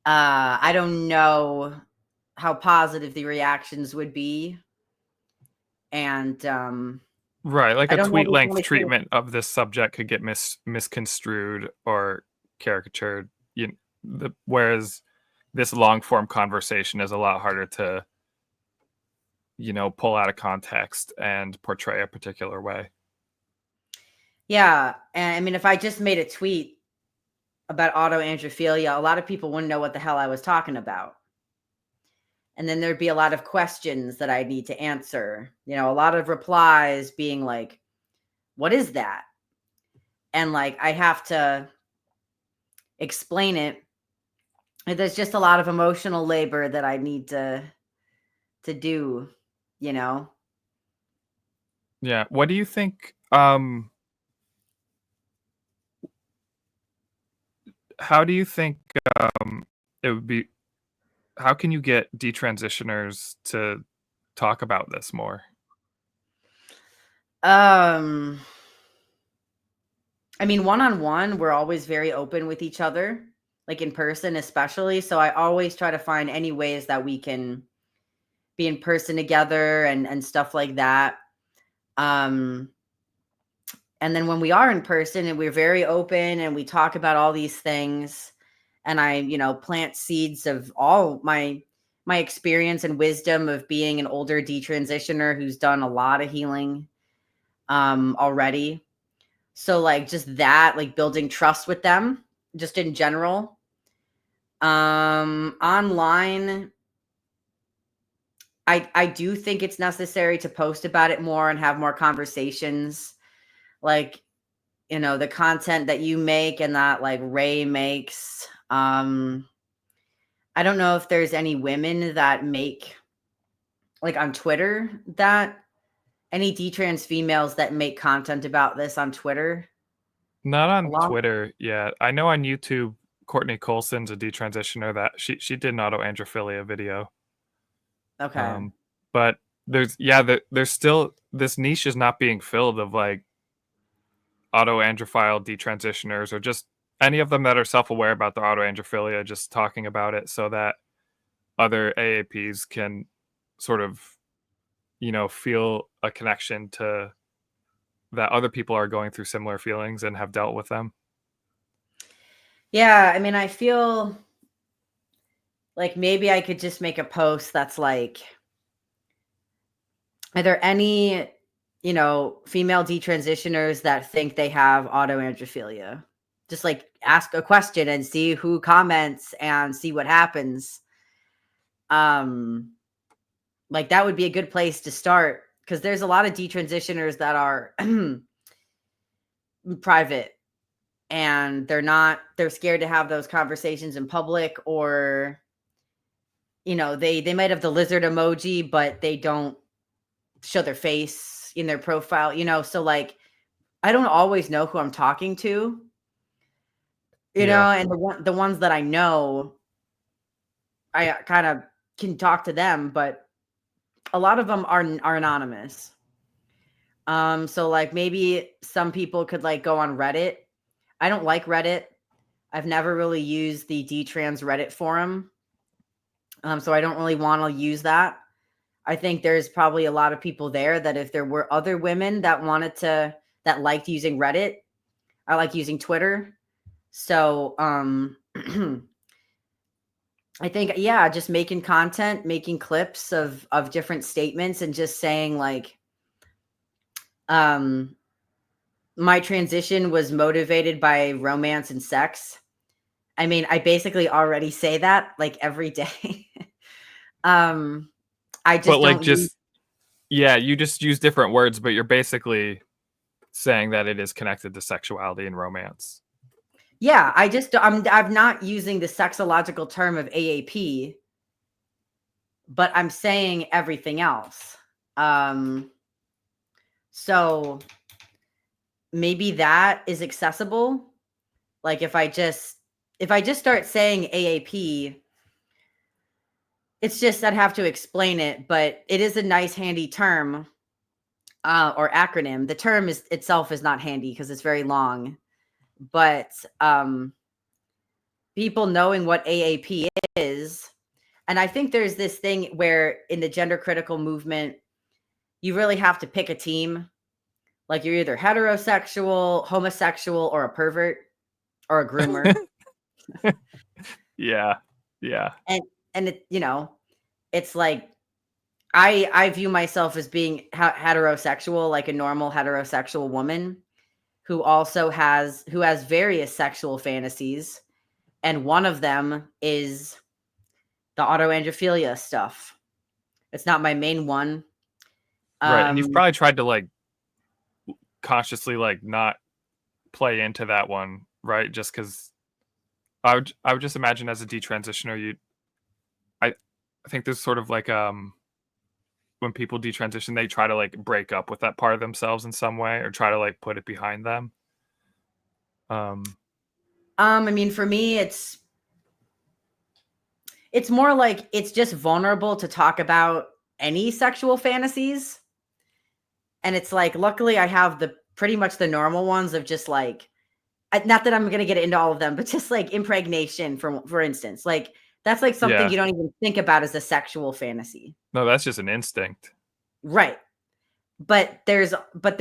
Speaker 2: I don't know how positive the reactions would be. And
Speaker 1: Right, like
Speaker 2: I
Speaker 1: a
Speaker 2: don't know
Speaker 1: tweet
Speaker 2: if it's
Speaker 1: length
Speaker 2: really fair.
Speaker 1: treatment of this subject could get misconstrued or caricatured, whereas this long form conversation is a lot harder to, pull out of context and portray a particular way.
Speaker 2: Yeah. And I mean, if I just made a tweet about autoandrophilia, a lot of people wouldn't know what the hell I was talking about. And then there'd be a lot of questions that I need to answer. A lot of replies being like, what is that? And like I have to explain it. And there's just a lot of emotional labor that I need to do, you know.
Speaker 1: Yeah. What do you think? How do you think it would be? How can you get detransitioners to talk about this more?
Speaker 2: Um I mean, one-on-one, we're always very open with each other, like in person especially. So I always try to find any ways that we can be in person together and stuff like that. Um and then when we are in person and we're very open and we talk about all these things and I, plant seeds of all my experience and wisdom of being an older detransitioner who's done a lot of healing already. So like just that, like building trust with them, just in general. Online, I do think it's necessary to post about it more and have more conversations. Like, the content that you make and that like Ray makes. I don't know if there's any women that make like on Twitter that any detrans females that make content about this on Twitter.
Speaker 1: Not
Speaker 2: A
Speaker 1: on
Speaker 2: lot.
Speaker 1: Twitter yet. I know on YouTube, Courtney Colson's a detransitioner that she did an autoandrophilia video.
Speaker 2: Okay.
Speaker 1: Um, but there's still this niche is not being filled of like autoandrophile detransitioners or just any of them that are self-aware about their autoandrophilia, just talking about it so that other AAPs can sort of, feel a connection to that other people are going through similar feelings and have dealt with them.
Speaker 2: Yeah, I mean, I feel like maybe I could just make a post that's like Are there any, female detransitioners that think they have autoandrophilia? Just like ask a question and see who comments and see what happens. Um, like that would be a good place to start because there's a lot of detransitioners that are private and they're scared to have those conversations in public, or they might have the lizard emoji but they don't show their face in their profile, so like I don't always know who I'm talking to,
Speaker 1: Yeah.
Speaker 2: and the ones that I know, I kind of can talk to them, but a lot of them are anonymous. So like maybe some people could like go on Reddit. I don't like Reddit. I've never really used the Detrans Reddit forum. So I don't really want to use that. I think there's probably a lot of people there that if there were other women that that liked using Reddit, I like using Twitter. So, I think, yeah, just making content, making clips of different statements and just saying like, um, my transition was motivated by romance and sex. I mean, I basically already say that like every day. um, I
Speaker 1: But
Speaker 2: just
Speaker 1: like
Speaker 2: don't use.
Speaker 1: just yeah, you just use different words, but you're basically saying that it is connected to sexuality and romance.
Speaker 2: Yeah, I'm not using the sexological term of AAP, but I'm saying everything else. Um, so maybe that is accessible. Like if I just start saying AAP, it's just I'd have to explain it, but it is a nice handy term, or acronym. The term is itself is not handy because it's very long, but people knowing what AAP is. And I think there's this thing where in the gender critical movement, you really have to pick a team. Like you're either heterosexual, homosexual, or a pervert or a groomer.
Speaker 1: Yeah. Yeah.
Speaker 2: And it's like I view myself as being heterosexual, like a normal heterosexual woman who has various sexual fantasies, and one of them is the autoandrophilia stuff. It's not my main one.
Speaker 1: Right. And you've
Speaker 2: Um,
Speaker 1: probably tried to like consciously like not play into that one, right? Just because I would just imagine as a detransitioner, I I think there's sort of like when people detransition, they try to like break up with that part of themselves in some way or try to like put it behind them. Um,
Speaker 2: I mean, for me, it's more like it's just vulnerable to talk about any sexual fantasies. And it's like, luckily, I have the pretty much the normal ones of just like, not that I'm gonna get into all of them, but just like impregnation, for instance, like that's like something
Speaker 1: yeah.
Speaker 2: you don't even think about as a sexual fantasy,
Speaker 1: No, that's just an instinct.
Speaker 2: right? But there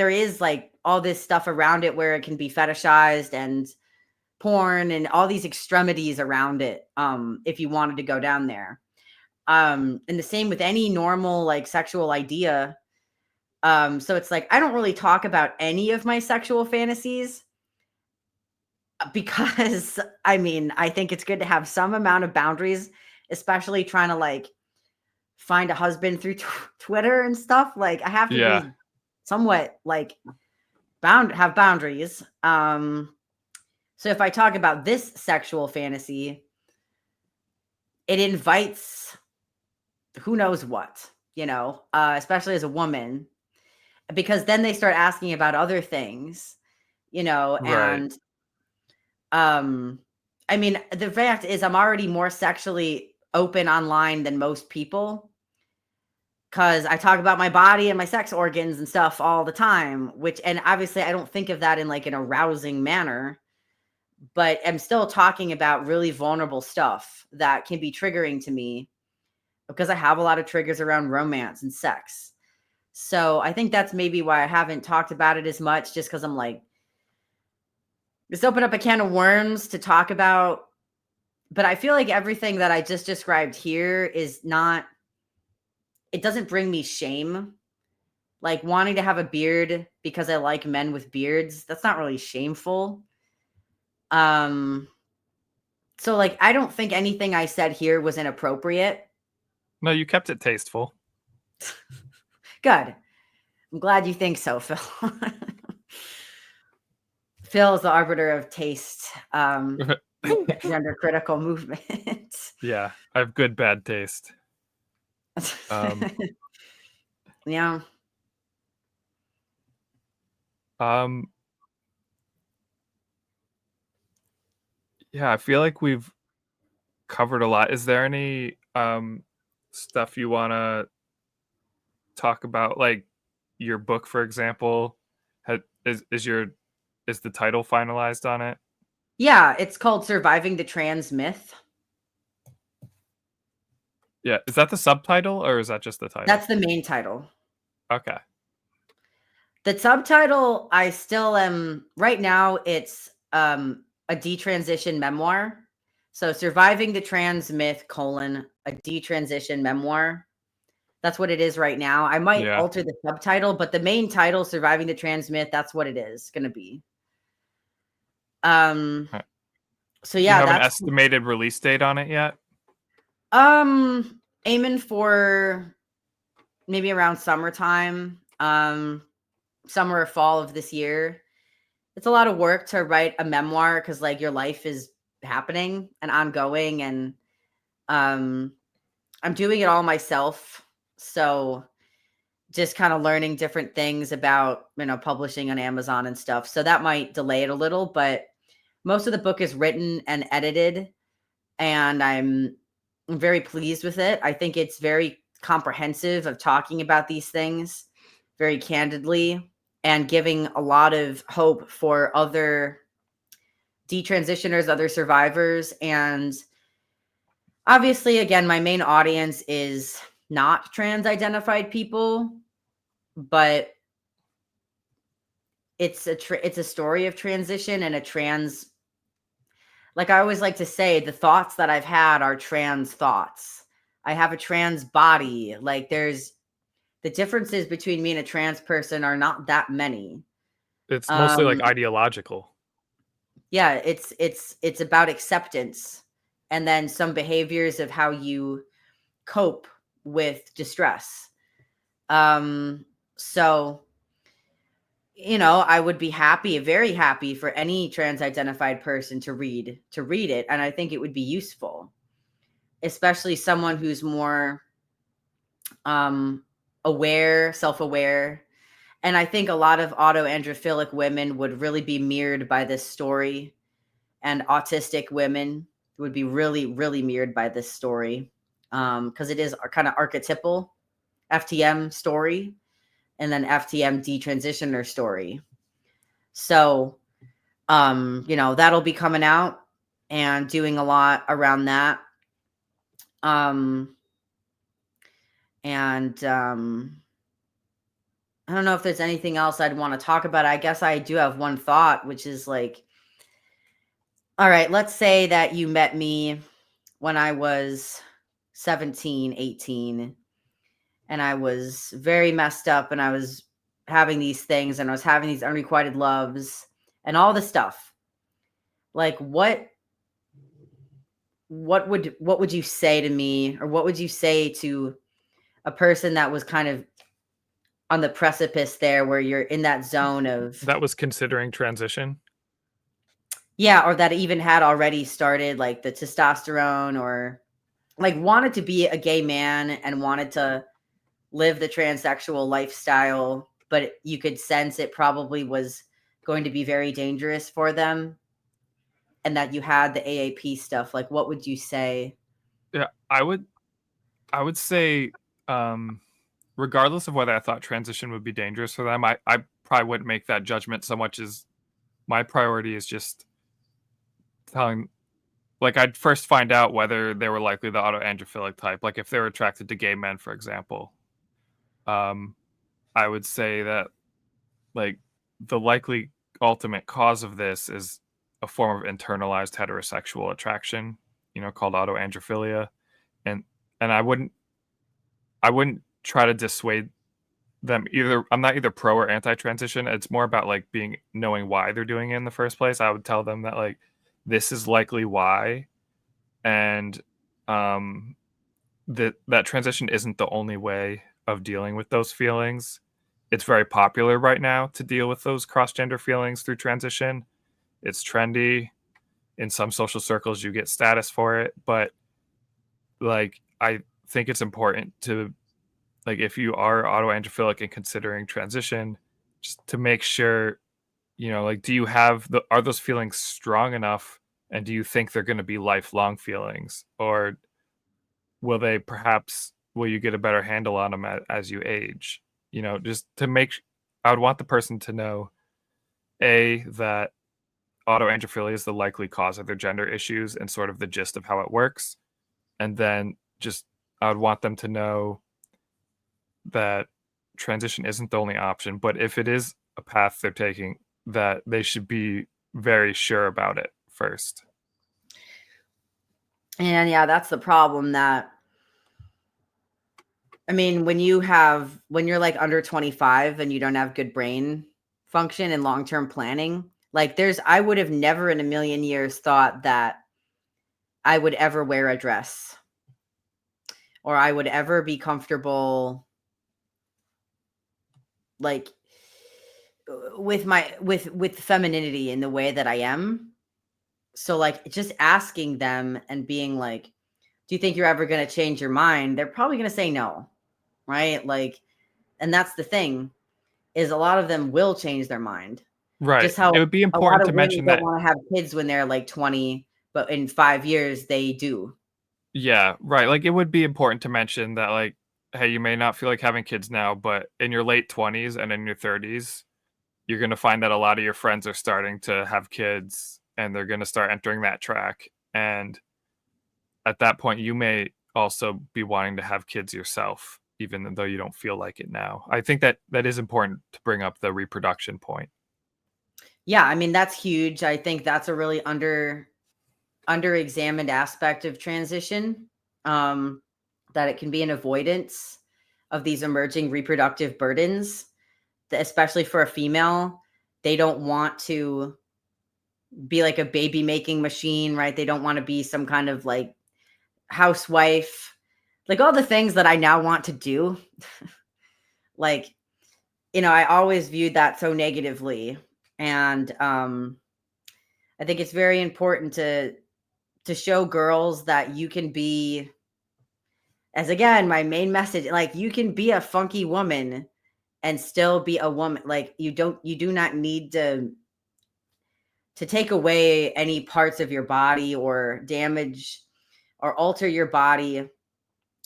Speaker 2: is like all this stuff around it where it can be fetishized and porn and all these extremities around it. If you wanted to go down there, and the same with any normal like sexual idea. So it's like I don't really talk about any of my sexual fantasies because I mean, I think it's good to have some amount of boundaries, especially trying to like find a husband through Twitter and stuff. Like I have to
Speaker 1: Yeah.
Speaker 2: be somewhat like have boundaries. So if I talk about this sexual fantasy, it invites who knows what, especially as a woman, because then they start asking about other things,
Speaker 1: Right.
Speaker 2: and um I mean, the fact is I'm already more sexually open online than most people because I talk about my body and my sex organs and stuff all the time, which, and obviously I don't think of that in like an arousing manner, but I'm still talking about really vulnerable stuff that can be triggering to me because I have a lot of triggers around romance and sex. So I think that's maybe why I haven't talked about it as much, just because I'm like, just open up a can of worms to talk about. But I feel like everything that I just described here is not, it doesn't bring me shame. Like wanting to have a beard because I like men with beards, that's not really shameful. Um, so like I don't think anything I said here was inappropriate.
Speaker 1: No, you kept it tasteful.
Speaker 2: Good. I'm glad you think so, Phil. Phil is the arbiter of taste. Gender critical movement.
Speaker 1: Yeah, I have good bad taste. Um,
Speaker 2: Yeah.
Speaker 1: um, yeah, I feel like we've covered a lot. Is there any stuff you want to talk about, like your book, for example? Is the title finalized on it?
Speaker 2: Yeah, it's called Surviving the Trans Myth.
Speaker 1: Yeah, is that the subtitle or is that just the title?
Speaker 2: That's the main title.
Speaker 1: Okay.
Speaker 2: The subtitle, I still am right now, it's a detransition memoir. So surviving the trans myth, colon, a detransition memoir. That's what it is right now. I might
Speaker 1: Yeah.
Speaker 2: alter the subtitle, but the main title, Surviving the Trans Myth, that's what it is gonna be. Um,
Speaker 1: Huh.
Speaker 2: so
Speaker 1: Do you
Speaker 2: yeah,
Speaker 1: have an
Speaker 2: that's
Speaker 1: estimated release date on it yet?
Speaker 2: aiming for maybe around summertime, summer or fall of this year. It's a lot of work to write a memoir because like your life is happening and ongoing, and um I'm doing it all myself. So just kind of learning different things about, publishing on Amazon and stuff. So that might delay it a little, but most of the book is written and edited, and I'm very pleased with it. I think it's very comprehensive of talking about these things very candidly and giving a lot of hope for other detransitioners, other survivors. And obviously, again, my main audience is not trans identified people, but it's a story of transition and a trans, like I always like to say, the thoughts that I've had are trans thoughts. I have a trans body. Like there's the differences between me and a trans person are not that many.
Speaker 1: It's mostly
Speaker 2: Um
Speaker 1: like ideological.
Speaker 2: yeah, it's about acceptance and then some behaviors of how you cope with distress. So I would be happy, very happy for any trans identified person to read it, and I think it would be useful, especially someone who's more um aware, self-aware. And I think a lot of autoandrophilic women would really be mirrored by this story, and autistic women would be really, really mirrored by this story, because it is kind of archetypal FTM story and then FTM detransitioner story. So, that'll be coming out and doing a lot around that. Um, and I don't know if there's anything else I'd want to talk about. I guess I do have one thought, which is like, all right, let's say that you met me when I was 17, 18, and I was very messed up and I was having these things and I was having these unrequited loves and all this stuff. Like what would you say to me, or what would you say to a person that was kind of on the precipice there where you're in that zone of,
Speaker 1: That was considering transition.
Speaker 2: yeah, or that even had already started like the testosterone, or like wanted to be a gay man and wanted to live the transsexual lifestyle, but you could sense it probably was going to be very dangerous for them, and that you had the AAP stuff. Like what would you say?
Speaker 1: Yeah, I would say, um, regardless of whether I thought transition would be dangerous for them, I probably wouldn't make that judgment so much as my priority is just telling, like, I'd first find out whether they were likely the autoandrophilic type, like if they were attracted to gay men, for example. Um, I would say that, like, the likely ultimate cause of this is a form of internalized heterosexual attraction, called autoandrophilia, and and I wouldn't try to dissuade them either. I'm not either pro or anti-transition. It's more about like knowing why they're doing it in the first place. I would tell them that like this is likely why, and um that transition isn't the only way of dealing with those feelings. It's very popular right now to deal with those cross-gender feelings through transition. It's trendy. In some social circles you get status for it, but like I think it's important to, like, if you are autoandrophilic and considering transition, just to make sure, like, do you have are those feelings strong enough, and do you think they're going to be lifelong feelings, or will you get a better handle on them as you age? Just to I would want the person to know that autoandrophilia is the likely cause of their gender issues and sort of the gist of how it works, and then just I would want them to know that transition isn't the only option, but if it is a path they're taking, that they should be very sure about it first.
Speaker 2: And yeah, that's the problem. That I mean, when you're like under 25 and you don't have good brain function and long-term planning, like I would have never in a million years thought that I would ever wear a dress or I would ever be comfortable like with femininity in the way that I am. So like just asking them and being like, do you think you're ever going to change your mind? They're probably going to say no, right? Like, and that's the thing, is a lot of them will change their mind.
Speaker 1: Right.
Speaker 2: Just how
Speaker 1: It would be
Speaker 2: a lot
Speaker 1: important
Speaker 2: of
Speaker 1: to
Speaker 2: women
Speaker 1: mention
Speaker 2: don't
Speaker 1: that.
Speaker 2: want to have kids when they're like 20, but in 5 years they do.
Speaker 1: Yeah, right. Like, it would be important to mention that, like, hey, you may not feel like having kids now, but in your late 20s and in your 30s, you're going to find that a lot of your friends are starting to have kids and they're going to start entering that track. And at that point, you may also be wanting to have kids yourself, even though you don't feel like it now. I think that is important to bring up the reproduction point.
Speaker 2: Yeah, I mean that's huge. I think that's a really under examined aspect of transition. Um, that it can be an avoidance of these emerging reproductive burdens, especially for a female. They don't want to be like a baby making machine, right? They don't want to be some kind of like housewife, like all the things that I now want to do. Like, I always viewed that so negatively. And I think it's very important to show girls that you can be, as again, my main message, like you can be a funky woman and still be a woman. Like you do not need to take away any parts of your body or damage or alter your body,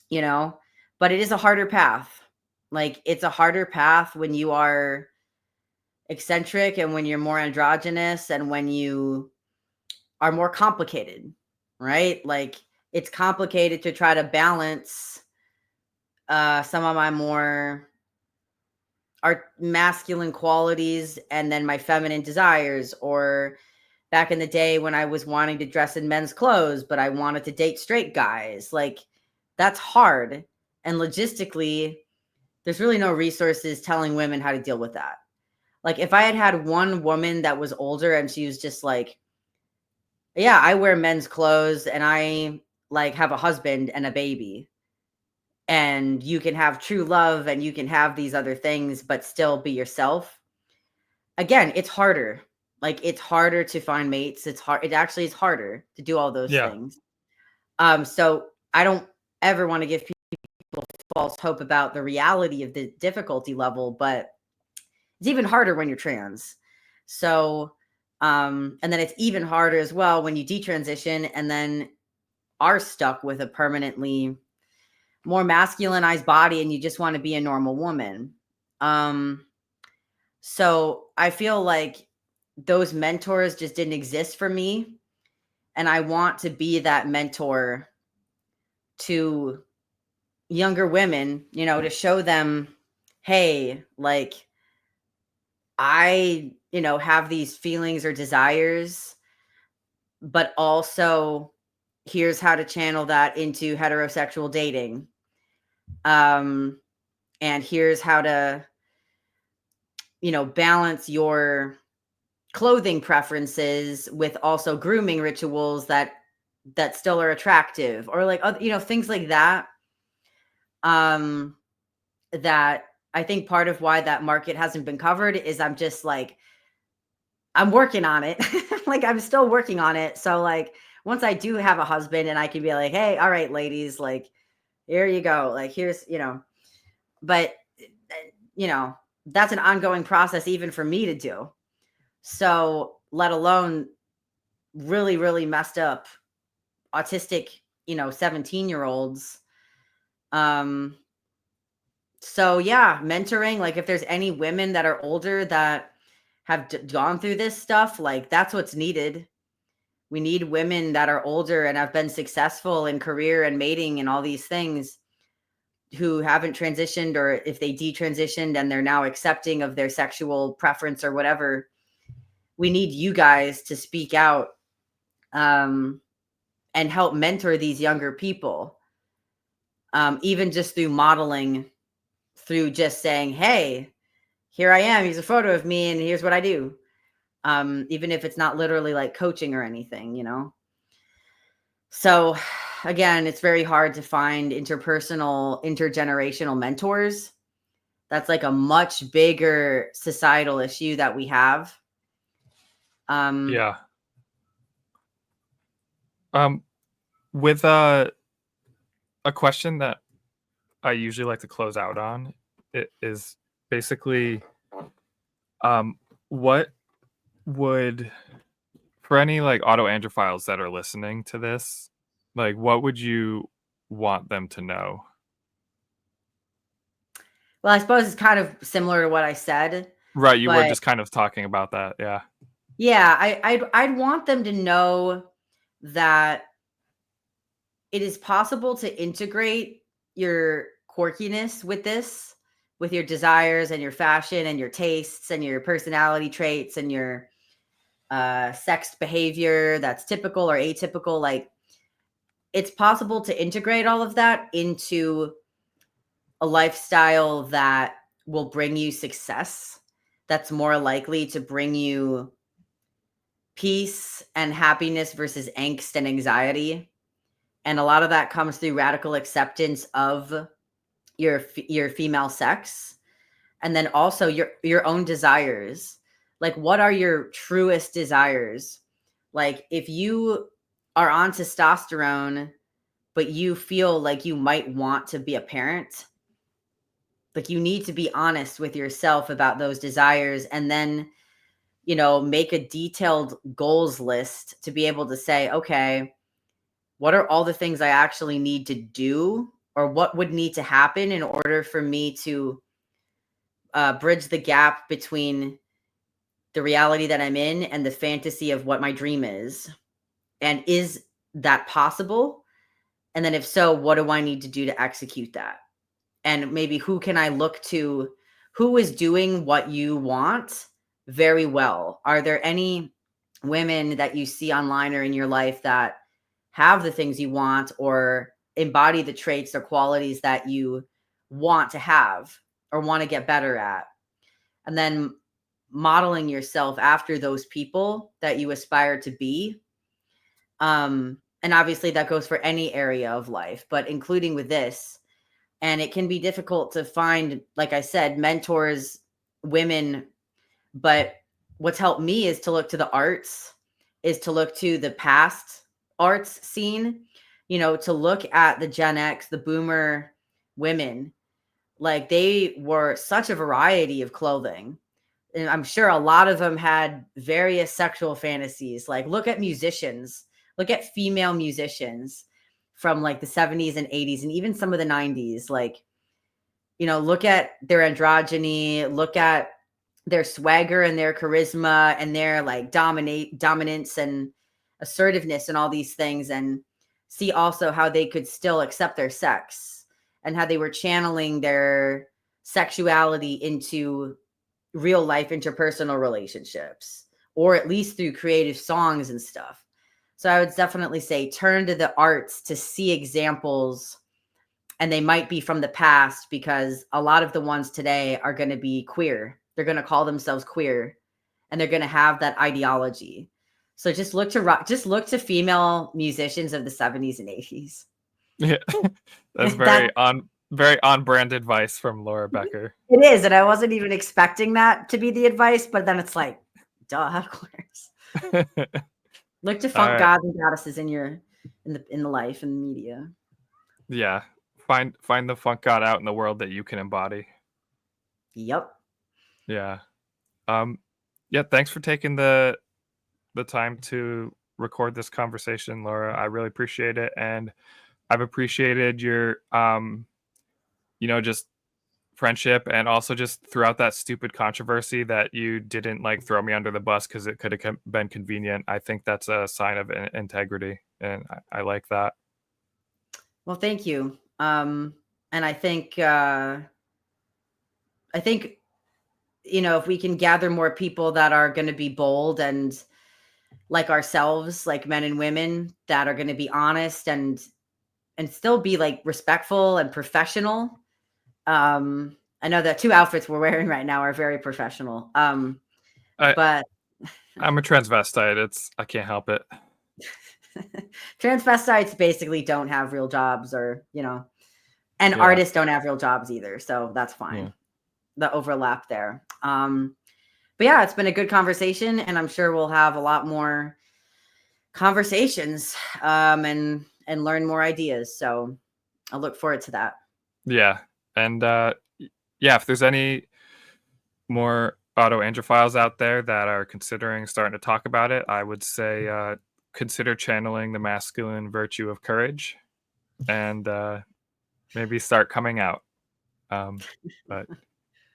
Speaker 2: you know, but it is a harder path. Like it's a harder path when you are eccentric and when you're more androgynous and when you are more complicated, right? Like it's complicated to try to balance some of my more art masculine qualities and then my feminine desires, or back in the day when I was wanting to dress in men's clothes but I wanted to date straight guys. Like that's hard, and logistically there's really no resources telling women how to deal with that. Like if I had one woman that was older and she was just like, yeah, I wear men's clothes and I like have a husband and a baby, and you can have true love and you can have these other things but still be yourself. Again, it's harder. Like it's harder to find mates. It's hard. It actually is harder to do all those
Speaker 1: Yeah.
Speaker 2: things. So I don't ever want to give people false hope about the reality of the difficulty level, but it's even harder when you're trans. So, and then it's even harder as well when you detransition and then are stuck with a permanently more masculinized body and you just want to be a normal woman. Um, so I feel like those mentors just didn't exist for me. And I want to be that mentor to younger women, to show them, hey, like I, have these feelings or desires, but also here's how to channel that into heterosexual dating. Um, and here's how to, balance your clothing preferences with also grooming rituals that still are attractive, or like things like that. um that I think part of why that market hasn't been covered is I'm just like, I'm working on it. Like, I'm still working on it. So like, once I do have a husband and I can be like, hey, all right, ladies, like, here you go, like, here's, but you know that's an ongoing process even for me to do. So let alone really, really messed up autistic, 17-year-olds. Um, so yeah, mentoring, like if there's any women that are older that have gone through this stuff, like that's what's needed. We need women that are older and have been successful in career and mating and all these things, who haven't transitioned, or if they detransitioned and they're now accepting of their sexual preference or whatever. We need you guys to speak out, um, and help mentor these younger people, even just through modeling, through just saying, hey, here I am, here's a photo of me and here's what I do. Even if it's not literally like coaching or anything. So again, it's very hard to find interpersonal, intergenerational mentors. That's like a much bigger societal issue that we have.
Speaker 1: Yeah. With a question that I usually like to close out on, it is basically, what would, for any like autoandrophiles that are listening to this, like what would you want them to know?
Speaker 2: Well, I suppose it's kind of similar to what I said,
Speaker 1: Right, you were
Speaker 2: but
Speaker 1: just kind of talking about that. Yeah.
Speaker 2: yeah, I'd want them to know that it is possible to integrate your quirkiness with this, with your desires and your fashion and your tastes and your personality traits and your sex behavior that's typical or atypical. Like, it's possible to integrate all of that into a lifestyle that will bring you success, that's more likely to bring you peace and happiness versus angst and anxiety. And a lot of that comes through radical acceptance of your female sex, and then also your own desires. Like, what are your truest desires? Like, if you are on testosterone but you feel like you might want to be a parent, like, you need to be honest with yourself about those desires, and then make a detailed goals list to be able to say, okay, what are all the things I actually need to do, or what would need to happen in order for me to bridge the gap between the reality that I'm in and the fantasy of what my dream is? And is that possible? And then if so, what do I need to do to execute that? And maybe who can I look to, who is doing what you want very well? Are there any women that you see online or in your life that have the things you want, or embody the traits or qualities that you want to have or want to get better at? And then modeling yourself after those people that you aspire to be. And obviously that goes for any area of life, but including with this. And it can be difficult to find, like I said, mentors, women. But what's helped me is to look to the arts, is to look to the past arts scene, to look at the Gen X, the boomer women. Like, they were such a variety of clothing. And I'm sure a lot of them had various sexual fantasies. Like, look at musicians, look at female musicians from like the 70s and 80s and even some of the 90s. Like, look at their androgyny, look at their swagger and their charisma and their like dominance and assertiveness and all these things, and see also how they could still accept their sex and how they were channeling their sexuality into real life interpersonal relationships, or at least through creative songs and stuff. So I would definitely say turn to the arts to see examples And they might be from the past because a lot of the ones today are going to be queer. They're going to call themselves queer and they're going to have that ideology. So just look to female musicians of the 70s and 80s.
Speaker 1: Yeah. That's
Speaker 2: That
Speaker 1: very on brand advice from Laura Becker.
Speaker 2: it is, and I wasn't even expecting that to be the advice, but then it's like, duh, of course. Look to
Speaker 1: All
Speaker 2: funk
Speaker 1: right.
Speaker 2: gods and goddesses in the life and the media.
Speaker 1: Yeah. Find the funk god out in the world that you can embody.
Speaker 2: Yep.
Speaker 1: Yeah. Um yeah, thanks for taking the time to record this conversation, Laura. I really appreciate it, and I've appreciated your just friendship, and also just throughout that stupid controversy that you didn't like throw me under the bus because it could have been convenient. I think that's a sign of integrity, and I like that.
Speaker 2: Well, thank you. And I think if we can gather more people that are going to be bold and like ourselves, like men and women that are going to be honest and still be like respectful and professional. I know the two outfits we're wearing right now are very professional.
Speaker 1: I
Speaker 2: But
Speaker 1: I'm a transvestite. I can't help it.
Speaker 2: transvestites basically don't have real jobs and
Speaker 1: Yeah,
Speaker 2: artists don't have real jobs either. So that's
Speaker 1: yeah,
Speaker 2: fine. The overlap there. But yeah, it's been a good conversation and I'm sure we'll have a lot more conversations and learn more ideas. So I look forward to that.
Speaker 1: yeah. And yeah, if there's any more autoandrophiles out there that are considering starting to talk about it, I would say consider channeling the masculine virtue of courage, and maybe start coming out. But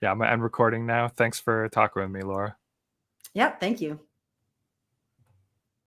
Speaker 1: yeah, I'm recording now. Thanks for talking with me, Laura.
Speaker 2: Yep. Thank you.